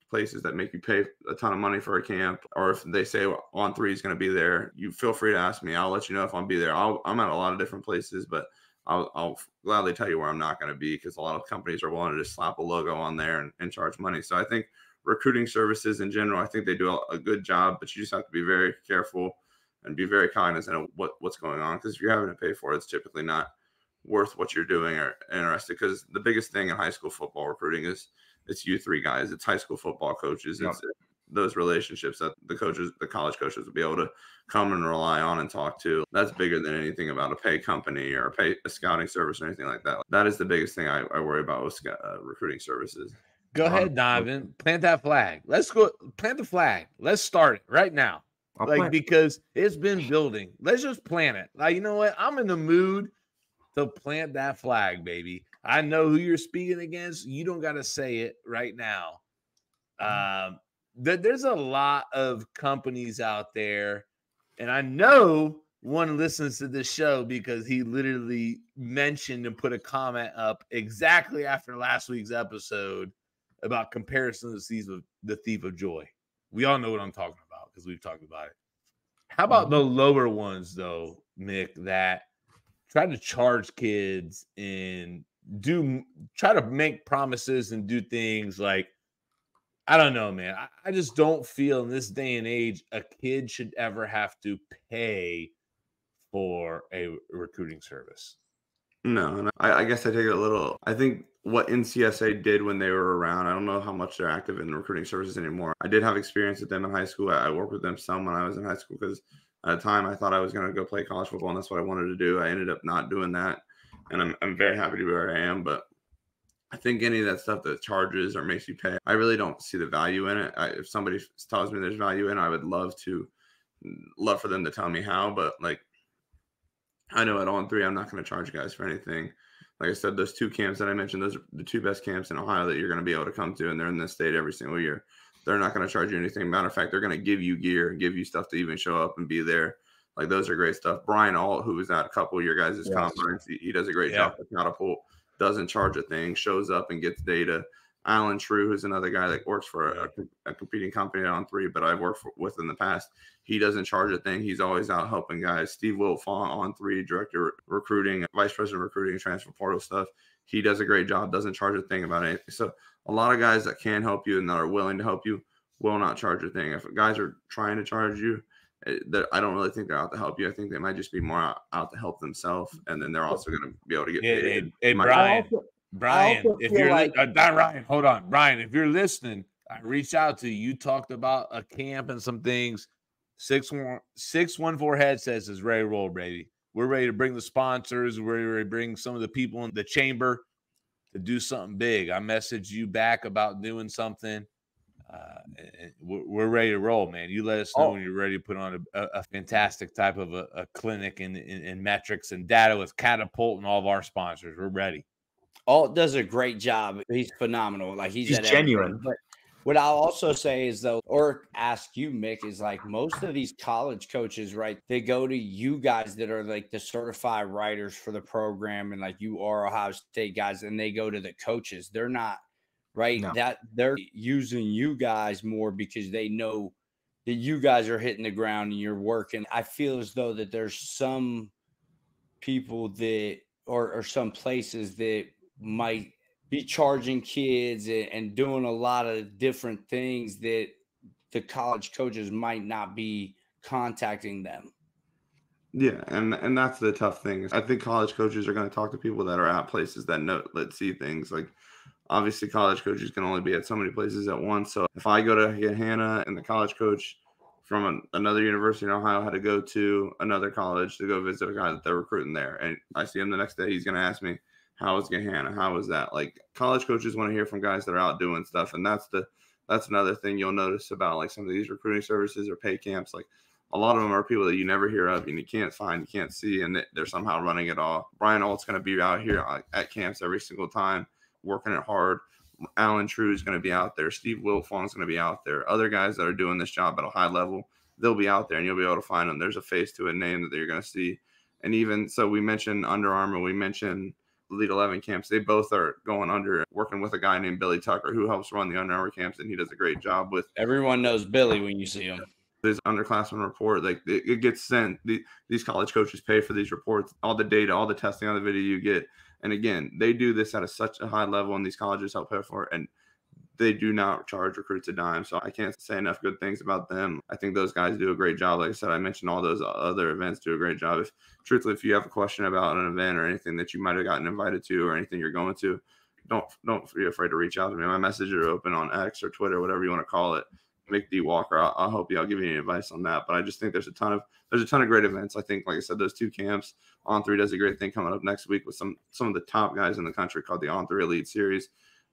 places that make you pay a ton of money for a camp, or if they say On3 is going to be there, you feel free to ask me. I'll let you know if I'll be there. I'm at a lot of different places, but I'll gladly tell you where I'm not going to be, because a lot of companies are willing to just slap a logo on there and charge money. So I think recruiting services in general, I think they do a good job, but you just have to be very careful and be very cognizant of what's going on, because if you're having to pay for it, it's typically not worth what you're doing or interested. Because the biggest thing in high school football recruiting is it's you three guys, it's high school football coaches, it's those relationships that the college coaches will be able to come and rely on and talk to. That's bigger than anything about a pay company or a scouting service or anything like that. That is the biggest thing I worry about with recruiting services. Go ahead, Donovan. Plant that flag. Let's go. Plant the flag. Let's start it right now. Because it's been building. Let's just plant it. Like, you know what? I'm in the mood to plant that flag, baby. I know who you're speaking against. You don't got to say it right now. There's a lot of companies out there, and I know one listens to this show because he literally mentioned and put a comment up exactly after last week's episode about comparisons to the Thief of Joy. We all know what I'm talking about because we've talked about it. How about the lower ones, though, Mick, that try to charge kids and try to make promises and do things like, I don't know, man. I just don't feel in this day and age a kid should ever have to pay for a recruiting service. No, I guess I take it a little. I think what NCSA did when they were around, I don't know how much they're active in recruiting services anymore. I did have experience with them in high school. I worked with them some when I was in high school because at the time I thought I was going to go play college football, and that's what I wanted to do. I ended up not doing that, and I'm very happy to be where I am. But I think any of that stuff that charges or makes you pay, I really don't see the value in it. If somebody tells me there's value in it, I would love for them to tell me how. But like, I know at On3, I'm not going to charge guys for anything. Like I said, those 2 camps that I mentioned, those are the 2 best camps in Ohio that you're going to be able to come to, and they're in this state every single year. They're not going to charge you anything. Matter of fact, they're going to give you gear and give you stuff to even show up and be there. Like, those are great stuff. Brian Alt, who was at a couple of your guys' conference, he does a great job at Catapult, doesn't charge a thing, shows up and gets data. Alan True, who's another guy that works for a competing company on On3, but I've worked with in the past. He doesn't charge a thing. He's always out helping guys. Steve Wilf on On3, director recruiting, vice president of recruiting, transfer portal stuff. He does a great job, doesn't charge a thing about anything. So a lot of guys that can help you and that are willing to help you will not charge a thing. If guys are trying to charge you, I don't really think they're out to help you. I think they might just be more out to help themselves, and then they're also going to be able to get paid. Hey, Brian, if you're Ryan, hold on. Brian, if you're listening, I reached out to you. You talked about a camp and some things. 614 Headsets is ready to roll, baby. We're ready to bring the sponsors. We're ready to bring some of the people in the chamber to do something big. I messaged you back about doing something. We're ready to roll, man. You let us know when you're ready to put on a fantastic type of a clinic in metrics and data with Catapult and all of our sponsors. We're ready. Alt does a great job. He's phenomenal. Like he's genuine. But what I'll also say is though, or ask you, Mick, is like most of these college coaches, right? They go to you guys that are like the certified writers for the program, and like you are Ohio State guys, and they go to the coaches. They're not right. No. That they're using you guys more because they know that you guys are hitting the ground and you're working. I feel as though that there's some people that or some places that might be charging kids and doing a lot of different things that the college coaches might not be contacting them. Yeah, and that's the tough thing. I think college coaches are going to talk to people that are at places that see things. Like, obviously, college coaches can only be at so many places at once. So if I go to Hannah and the college coach from another university in Ohio had to go to another college to go visit a guy that they're recruiting there, and I see him the next day, he's going to ask me, how was Gahanna? How was that? Like, college coaches want to hear from guys that are out doing stuff. And that's another thing you'll notice about like some of these recruiting services or pay camps. Like, a lot of them are people that you never hear of and you can't find, you can't see, and they're somehow running it all. Brian Alt's going to be out here at camps every single time, working it hard. Alan True is going to be out there. Steve Wilfong's going to be out there. Other guys that are doing this job at a high level, they'll be out there and you'll be able to find them. There's a face to a name that you're going to see. And even so, we mentioned Under Armour, we mentioned Elite 11 camps. They both are going under, working with a guy named Billy Tucker who helps run the Under Armour camps, and he does a great job with. Everyone knows Billy when you see him. This underclassmen report, like it gets sent. These college coaches pay for these reports, all the data, all the testing on the video you get. And again, they do this at such a high level, and these colleges help pay for it. And they do not charge recruits a dime. So I can't say enough good things about them. I think those guys do a great job. Like I said, I mentioned all those other events do a great job. Truthfully, if you have a question about an event or anything that you might have gotten invited to or anything you're going to, don't be afraid to reach out to me. My messages are open on X or Twitter, whatever you want to call it. Mick D. Walker. I'll help you. I'll give you any advice on that. But I just think there's a ton of great events. I think, like I said, those 2 camps, On3 does a great thing coming up next week with some of the top guys in the country called the On3 Elite Series,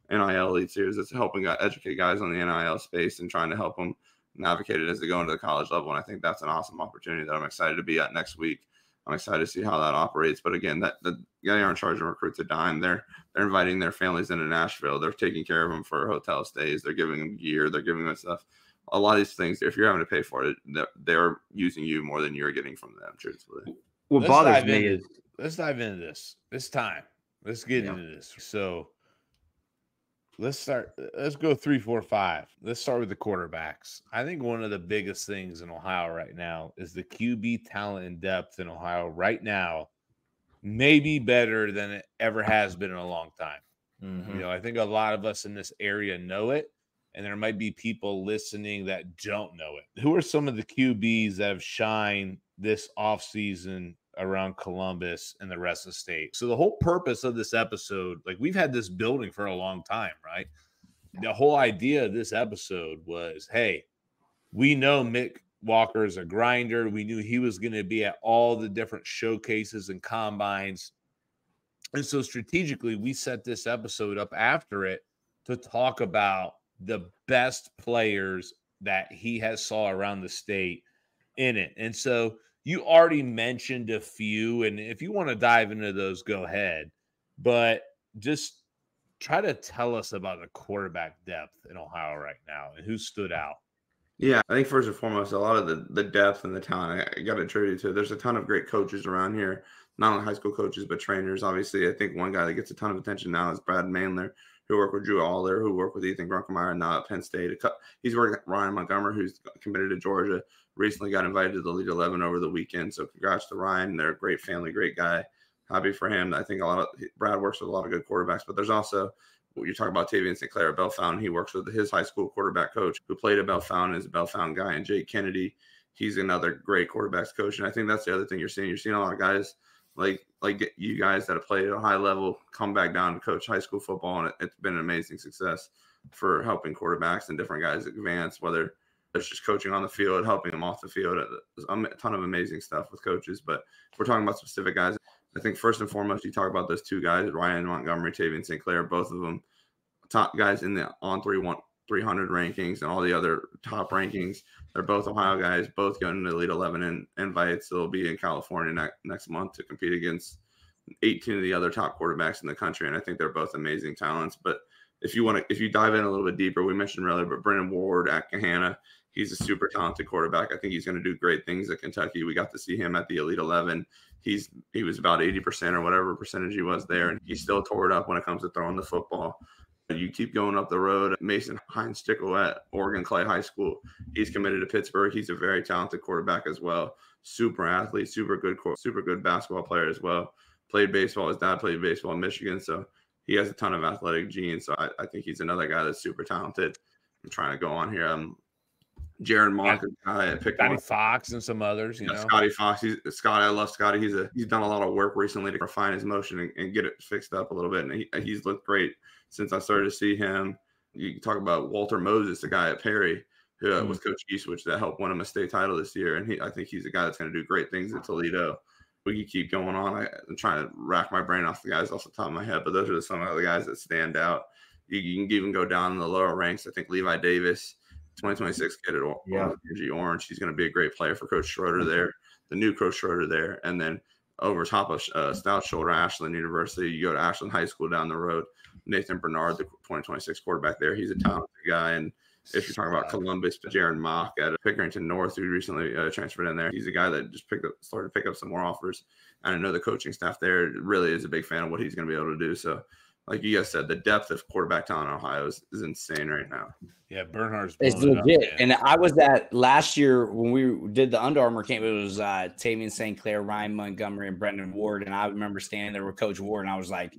NIL Elite Series. It's helping educate guys on the NIL space and trying to help them navigate it as they go into the college level. And I think that's an awesome opportunity that I'm excited to be at next week. I'm excited to see how that operates. But again, they aren't charging recruits a dime. They're inviting their families into Nashville. They're taking care of them for hotel stays. They're giving them gear. They're giving them stuff. A lot of these things, if you're having to pay for it, they're using you more than you're getting from them, truthfully. What bothers me is let's dive into this. It's time. Let's get into this. So let's go 3, 4, 5. Let's start with the quarterbacks. I think one of the biggest things in Ohio right now is the QB talent and depth in Ohio right now may be better than it ever has been in a long time. Mm-hmm. You know, I think a lot of us in this area know it, and there might be people listening that don't know it. Who are some of the QBs that have shined this offseason around Columbus and the rest of the state. So the whole purpose of this episode, like we've had this building for a long time, right? The whole idea of this episode was, hey, we know Mick Walker is a grinder. We knew he was going to be at all the different showcases and combines. And so strategically, we set this episode up after it to talk about the best players that he has saw around the state in it. And so you already mentioned a few, and if you want to dive into those, go ahead. But just try to tell us about the quarterback depth in Ohio right now and who stood out. Yeah, I think first and foremost, a lot of the depth and the talent I got to attribute to. There's a ton of great coaches around here, not only high school coaches, but trainers. Obviously, I think one guy that gets a ton of attention now is Brad Mandler, who worked with Drew Aller, who worked with Ethan Grunkemeyer now at Penn State. He's working with Ryan Montgomery, who's committed to Georgia, recently got invited to the Elite 11 over the weekend. So congrats to Ryan. They're a great family, great guy. Happy for him. I think Brad works with a lot of good quarterbacks, but there's also, you're talking about Tavian St. Clair at Bellefontaine. He works with his high school quarterback coach who played at Bellefontaine, is a Bellefontaine guy, and Jake Kennedy. He's another great quarterbacks coach. And I think that's the other thing you're seeing. You're seeing a lot of guys like you guys that have played at a high level come back down to coach high school football, and it's been an amazing success for helping quarterbacks and different guys advance, whether it's just coaching on the field, helping them off the field. There's a ton of amazing stuff with coaches. But if we're talking about specific guys, I think first and foremost, you talk about those two guys, Ryan Montgomery, Tavian St. Clair, both of them top guys in the On300 rankings and all the other top rankings. They're both Ohio guys, both going to the Elite 11 invites. They'll be in California next month to compete against 18 of the other top quarterbacks in the country. And I think they're both amazing talents. But if you dive in a little bit deeper, we mentioned earlier, but Brennan Ward at Gahanna, he's a super talented quarterback. I think he's going to do great things at Kentucky. We got to see him at the Elite 11. He was about 80% or whatever percentage he was there, and he still tore it up when it comes to throwing the football. You keep going up the road. Mason Hines-Stickle at Oregon Clay High School. He's committed to Pittsburgh. He's a very talented quarterback as well. Super athlete, super good basketball player as well. Played baseball. His dad played baseball in Michigan, so he has a ton of athletic genes. So I think he's another guy that's super talented. I'm trying to go on here. Jaron Mock, I picked Scotty Fox and some others. You know, Scotty Fox. I love Scotty. He's done a lot of work recently to refine his motion and get it fixed up a little bit. And he's looked great since I started to see him. You can talk about Walter Moses, the guy at Perry, who was Coach Eastwood that helped win him a state title this year. And I think he's a guy that's going to do great things at Toledo. We can keep going on. I'm trying to rack my brain off the guys off the top of my head, but those are some of the guys that stand out. You can even go down in the lower ranks. I think Levi Davis, 2026 kid at Orange. He's going to be a great player for Coach Schroeder there, the new Coach Schroeder there. And then over top of Stout Shoulder, Ashland University, you go to Ashland High School down the road. Nathan Bernard, the 2026 quarterback there, he's a talented guy. And if you're talking about Columbus, Jaron Mock at Pickerington North, who recently transferred in there, he's a guy that just started to pick up some more offers. And I know the coaching staff there really is a big fan of what he's going to be able to do. So, like you guys said, the depth of quarterback talent in Ohio is insane right now. Yeah, Bernhard's legit. And I was at last year when we did the Under Armour camp. It was Tavian St. Clair, Ryan Montgomery, and Brendan Ward. And I remember standing there with Coach Ward, and I was like,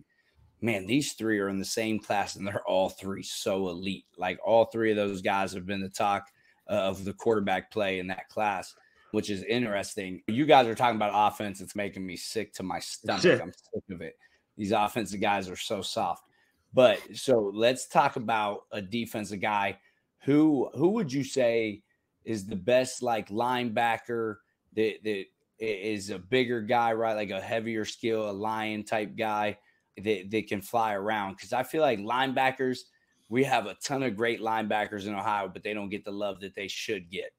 man, these three are in the same class, and they're all three so elite. Like, all three of those guys have been the talk of the quarterback play in that class, which is interesting. You guys are talking about offense. It's making me sick to my stomach. I'm sick of it. These offensive guys are so soft. But so let's talk about a defensive guy. Who would you say is the best, like, linebacker that is a bigger guy, right? Like a heavier skill, a lion type guy that can fly around? Because I feel like linebackers, we have a ton of great linebackers in Ohio, but they don't get the love that they should get.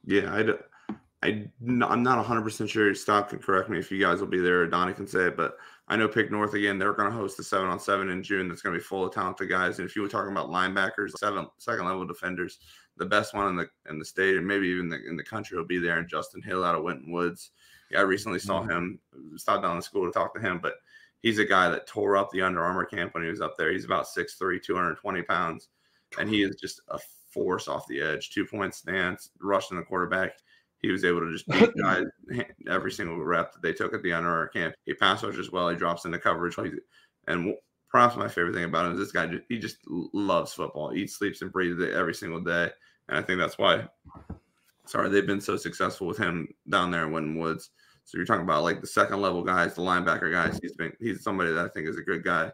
Yeah, I'm not 100% sure. Stop can correct me if you guys will be there, or Donnie can say it, but I know Pick North, again, they're going to host the 7-on-7 in June. That's going to be full of talented guys. And if you were talking about linebackers, second-level defenders, the best one in the state and maybe even in the country will be there. And Justin Hill out of Winton Woods. Yeah, I recently saw him, stopped down to school to talk to him, but he's a guy that tore up the Under Armour camp when he was up there. He's about 6'3", 220 pounds, and he is just a force off the edge. 2-point stance, rushing the quarterback. He was able to just beat guys every single rep that they took at the Under Armour camp. He pass rushes well. He drops into coverage. And perhaps my favorite thing about him is this guy, he just loves football. Eats, sleeps, and breathes it every single day. And I think that's why, they've been so successful with him down there in Winton Woods. So you're talking about like the second level guys, the linebacker guys. He's somebody that I think is a good guy.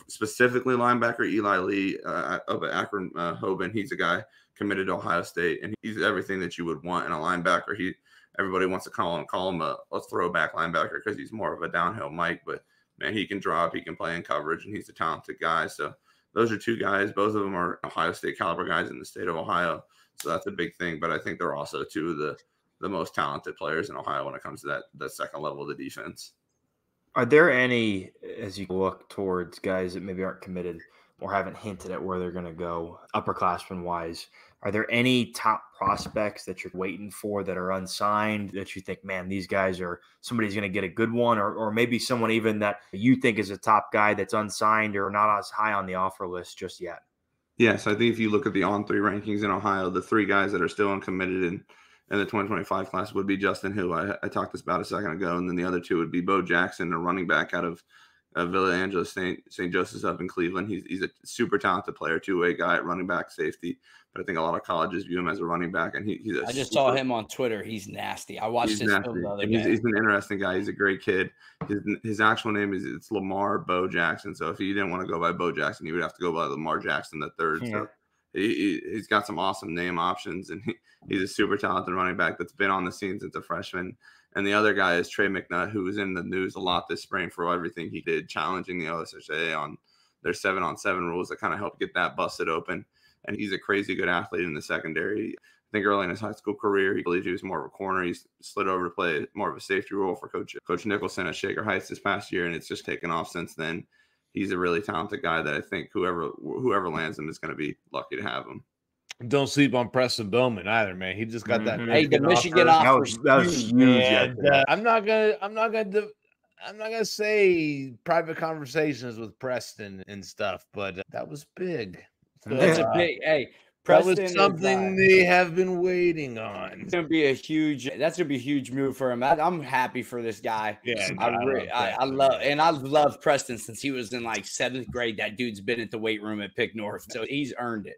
Specifically linebacker Eli Lee up at Akron Hoban. He's a guy committed to Ohio State, and he's everything that you would want in a linebacker. Everybody wants to call him a throwback linebacker because he's more of a downhill Mike, but man, he can drop, he can play in coverage, and he's a talented guy. So those are two guys. Both of them are Ohio State caliber guys in the state of Ohio. So that's a big thing. But I think they're also two of the most talented players in Ohio when it comes to that second level of the defense. Are there any, as you look towards guys that maybe aren't committed or haven't hinted at where they're going to go, upperclassmen wise, are there any top prospects that you're waiting for that are unsigned that you think, man, these guys are somebody's going to get a good one, or maybe someone even that you think is a top guy that's unsigned or not as high on the offer list just yet? Yes, I think if you look at the On3 rankings in Ohio, the three guys that are still uncommitted in the 2025 class would be Justin, who I talked this about a second ago, and then the other two would be Bo Jackson, a running back out of Villa Angela St. Joseph's up in Cleveland. He's a super talented player, two-way guy at running back, safety. But I think a lot of colleges view him as a running back, and I just saw him on Twitter. He's nasty. I watched his film the other day. He's an interesting guy. He's a great kid. His actual name it's Lamar Bo Jackson. So if he didn't want to go by Bo Jackson, he would have to go by Lamar Jackson III. Yeah. So he's got some awesome name options, and he's a super talented running back that's been on the scene since a freshman. And the other guy is Trey McNutt, who was in the news a lot this spring for everything he did, challenging the OSHA on their 7-on-7 rules that kind of helped get that busted open. And he's a crazy good athlete in the secondary. I think early in his high school career, he believed he was more of a corner. He slid over to play more of a safety role for Coach Nicholson at Shaker Heights this past year, and it's just taken off since then. He's a really talented guy that I think whoever lands him is going to be lucky to have him. Don't sleep on Preston Bowman either, man. He just got that. Hey, the Michigan offer. That was huge. I'm not gonna say private conversations with Preston and stuff, but that was big. So, that's a big. Hey, Preston, that was something they have been waiting on. It's gonna be a huge move for him. I'm happy for this guy. Yeah, I love Preston since he was in like 7th grade. That dude's been at the weight room at Pick North, so he's earned it.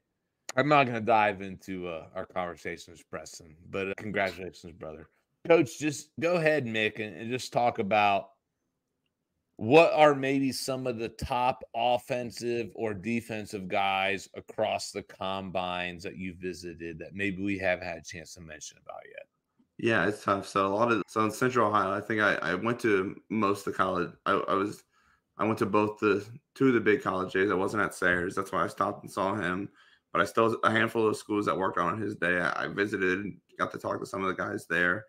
I'm not going to dive into our conversations, Preston, but congratulations, brother. Coach, just go ahead, Mick, and just talk about what are maybe some of the top offensive or defensive guys across the combines that you visited that maybe we haven't had a chance to mention about yet. Yeah, it's tough. So in Central Ohio, I think I went to most of the college. I went to two of the big college days. I wasn't at Sayers. That's why I stopped and saw him. But I still a handful of schools that worked on his day. I visited and got to talk to some of the guys there.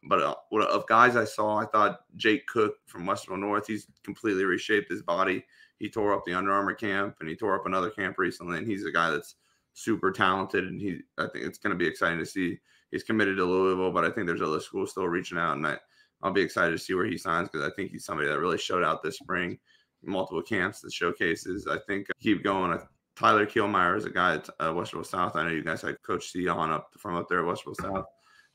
But of guys I saw, I thought Jake Cook from Western North, he's completely reshaped his body. He tore up the Under Armour camp, and he tore up another camp recently. And he's a guy that's super talented. And I think it's going to be exciting to see. He's committed to Louisville, but I think there's other schools still reaching out. And I'll be excited to see where he signs because I think he's somebody that really showed out this spring. Multiple camps that showcases. I think keep going. Tyler Kielmeyer is a guy at Westerville South. I know you guys had Coach C on from up there at Westerville South.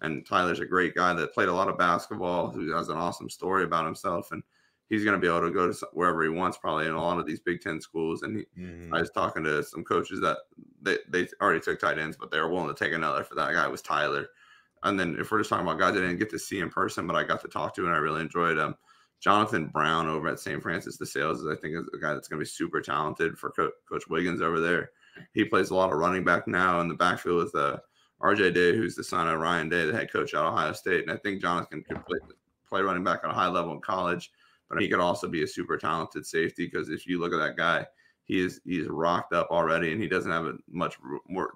And Tyler's a great guy that played a lot of basketball, who has an awesome story about himself. And he's going to be able to go to wherever he wants, probably in a lot of these Big Ten schools. And I was talking to some coaches that they already took tight ends, but they were willing to take another for that guy was Tyler. And then if we're just talking about guys I didn't get to see in person, but I got to talk to and I really enjoyed him. Jonathan Brown over at St. Francis de Sales, I think, is a guy that's going to be super talented for Coach Wiggins over there. He plays a lot of running back now in the backfield with RJ Day, who's the son of Ryan Day, the head coach at Ohio State. And I think Jonathan could play running back at a high level in college, but he could also be a super talented safety because if you look at that guy, he's rocked up already, and he doesn't have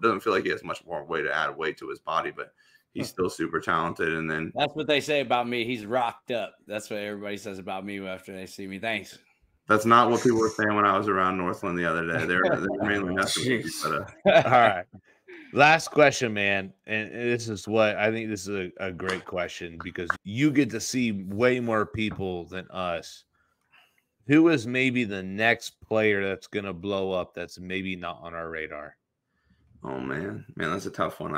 doesn't feel like he has much more weight to add weight to his body, but he's still super talented. And then that's what they say about me. He's rocked up. That's what everybody says about me after they see me. Thanks. That's not what people were saying when I was around Northland the other day. They're mainly messing with you. All right. Last question, man. And this is what I think this is a great question because you get to see way more people than us. Who is maybe the next player that's going to blow up that's maybe not on our radar? Oh, man, that's a tough one.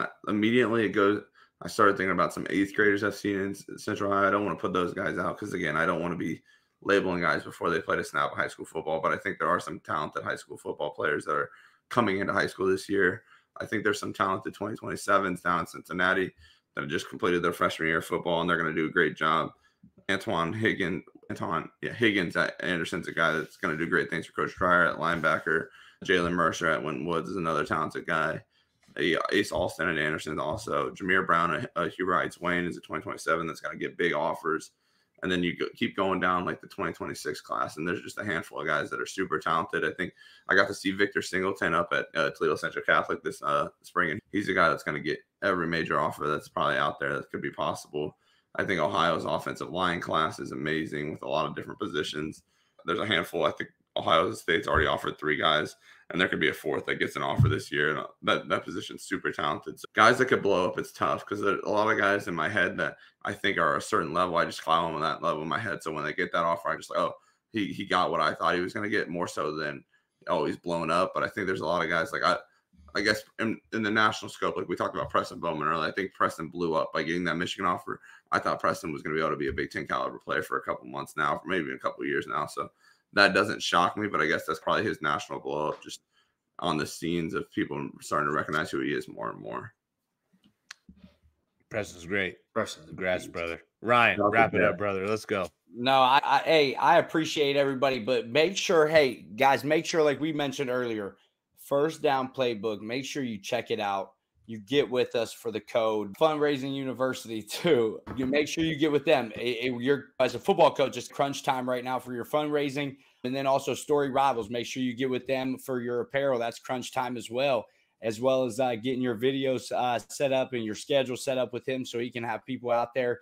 I started thinking about some 8th graders I've seen in Central Ohio. I don't want to put those guys out because, again, I don't want to be labeling guys before they play to snap high school football. But I think there are some talented high school football players that are coming into high school this year. I think there's some talented 2027s down in Cincinnati that have just completed their freshman year of football, and they're going to do a great job. Higgins at Anderson's a guy that's going to do great things for Coach Fryer at linebacker. Jalen Mercer at Winton Woods is another talented guy. Ace Alston at Anderson also. Jameer Brown at Hugh Wright's Wayne is a 2027 that's going to get big offers. And then you keep going down like the 2026 class, and there's just a handful of guys that are super talented. I think I got to see Victor Singleton up at Toledo Central Catholic this spring, and he's a guy that's going to get every major offer that's probably out there that could be possible. I think Ohio's offensive line class is amazing with a lot of different positions. There's a handful. I think Ohio State's already offered 3 guys, and there could be a 4th that gets an offer this year. And that position's super talented. So guys that could blow up, it's tough because there's a lot of guys in my head that I think are a certain level. I just follow them on that level in my head. So when they get that offer, I just like, oh, he got what I thought he was going to get, more so than, oh, he's blown up. But I think there's a lot of guys like I guess in the national scope, like we talked about Preston Bowman earlier, I think Preston blew up by getting that Michigan offer. I thought Preston was going to be able to be a Big Ten caliber player for a couple months now, for maybe a couple of years now. So that doesn't shock me, but I guess that's probably his national blow up, just on the scenes of people starting to recognize who he is more and more. Preston's great. Preston's congrats, brother. Ryan, wrap it up, brother. Let's go. No, I appreciate everybody, but make sure, hey guys, make sure, like we mentioned earlier, FirstDown Playbook, make sure you check it out. You get with us for the code. Fundraising University too. You make sure you get with them. You're, as a football coach, it's crunch time right now for your fundraising. And then also Story Rivals. Make sure you get with them for your apparel. That's crunch time as well as getting your videos set up and your schedule set up with him so he can have people out there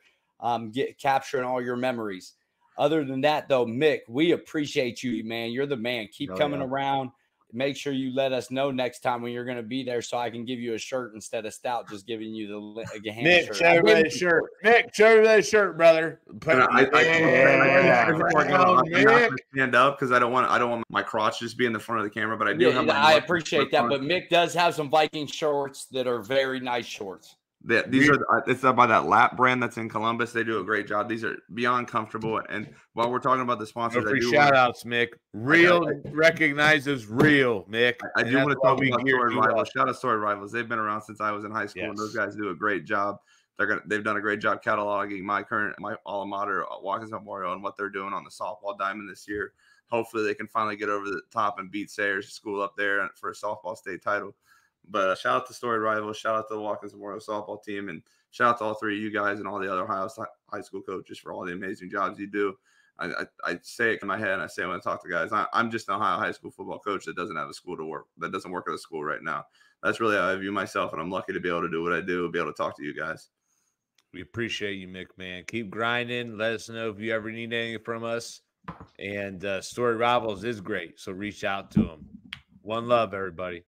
capturing all your memories. Other than that, though, Mick, we appreciate you, man. You're the man. Keep coming around. Make sure you let us know next time when you're going to be there so I can give you a shirt instead of Stout just giving you the Mick, show everybody a shirt. Mick, show everybody a shirt, brother. I stand up because I don't want my crotch just be in the front of the camera, but I do have I appreciate that, but Mick does have some Viking shorts that are very nice shorts. These are it's by that Lap brand that's in Columbus. They do a great job. These are beyond comfortable. And while we're talking about the sponsors, shout outs, Mick. Real recognizes real, Mick. I do want to talk about Story Rivals. Shout out Story Rivals. They've been around since I was in high school, and those guys do a great job. They've done a great job cataloging my alma mater, Watkins Memorial, and what they're doing on the softball diamond this year. Hopefully, they can finally get over the top and beat Sayers School up there for a softball state title. But shout out to Story Rivals, shout out to the Watkins Memorial softball team, and shout out to all 3 of you guys and all the other Ohio high school coaches for all the amazing jobs you do. I say it in my head, and I say it when I talk to guys. I'm just an Ohio high school football coach that doesn't have a school to work, that doesn't work at a school right now. That's really how I view myself, and I'm lucky to be able to do what I do, be able to talk to you guys. We appreciate you, Mick, man. Keep grinding. Let us know if you ever need anything from us. And Story Rivals is great, so reach out to them. One love, everybody.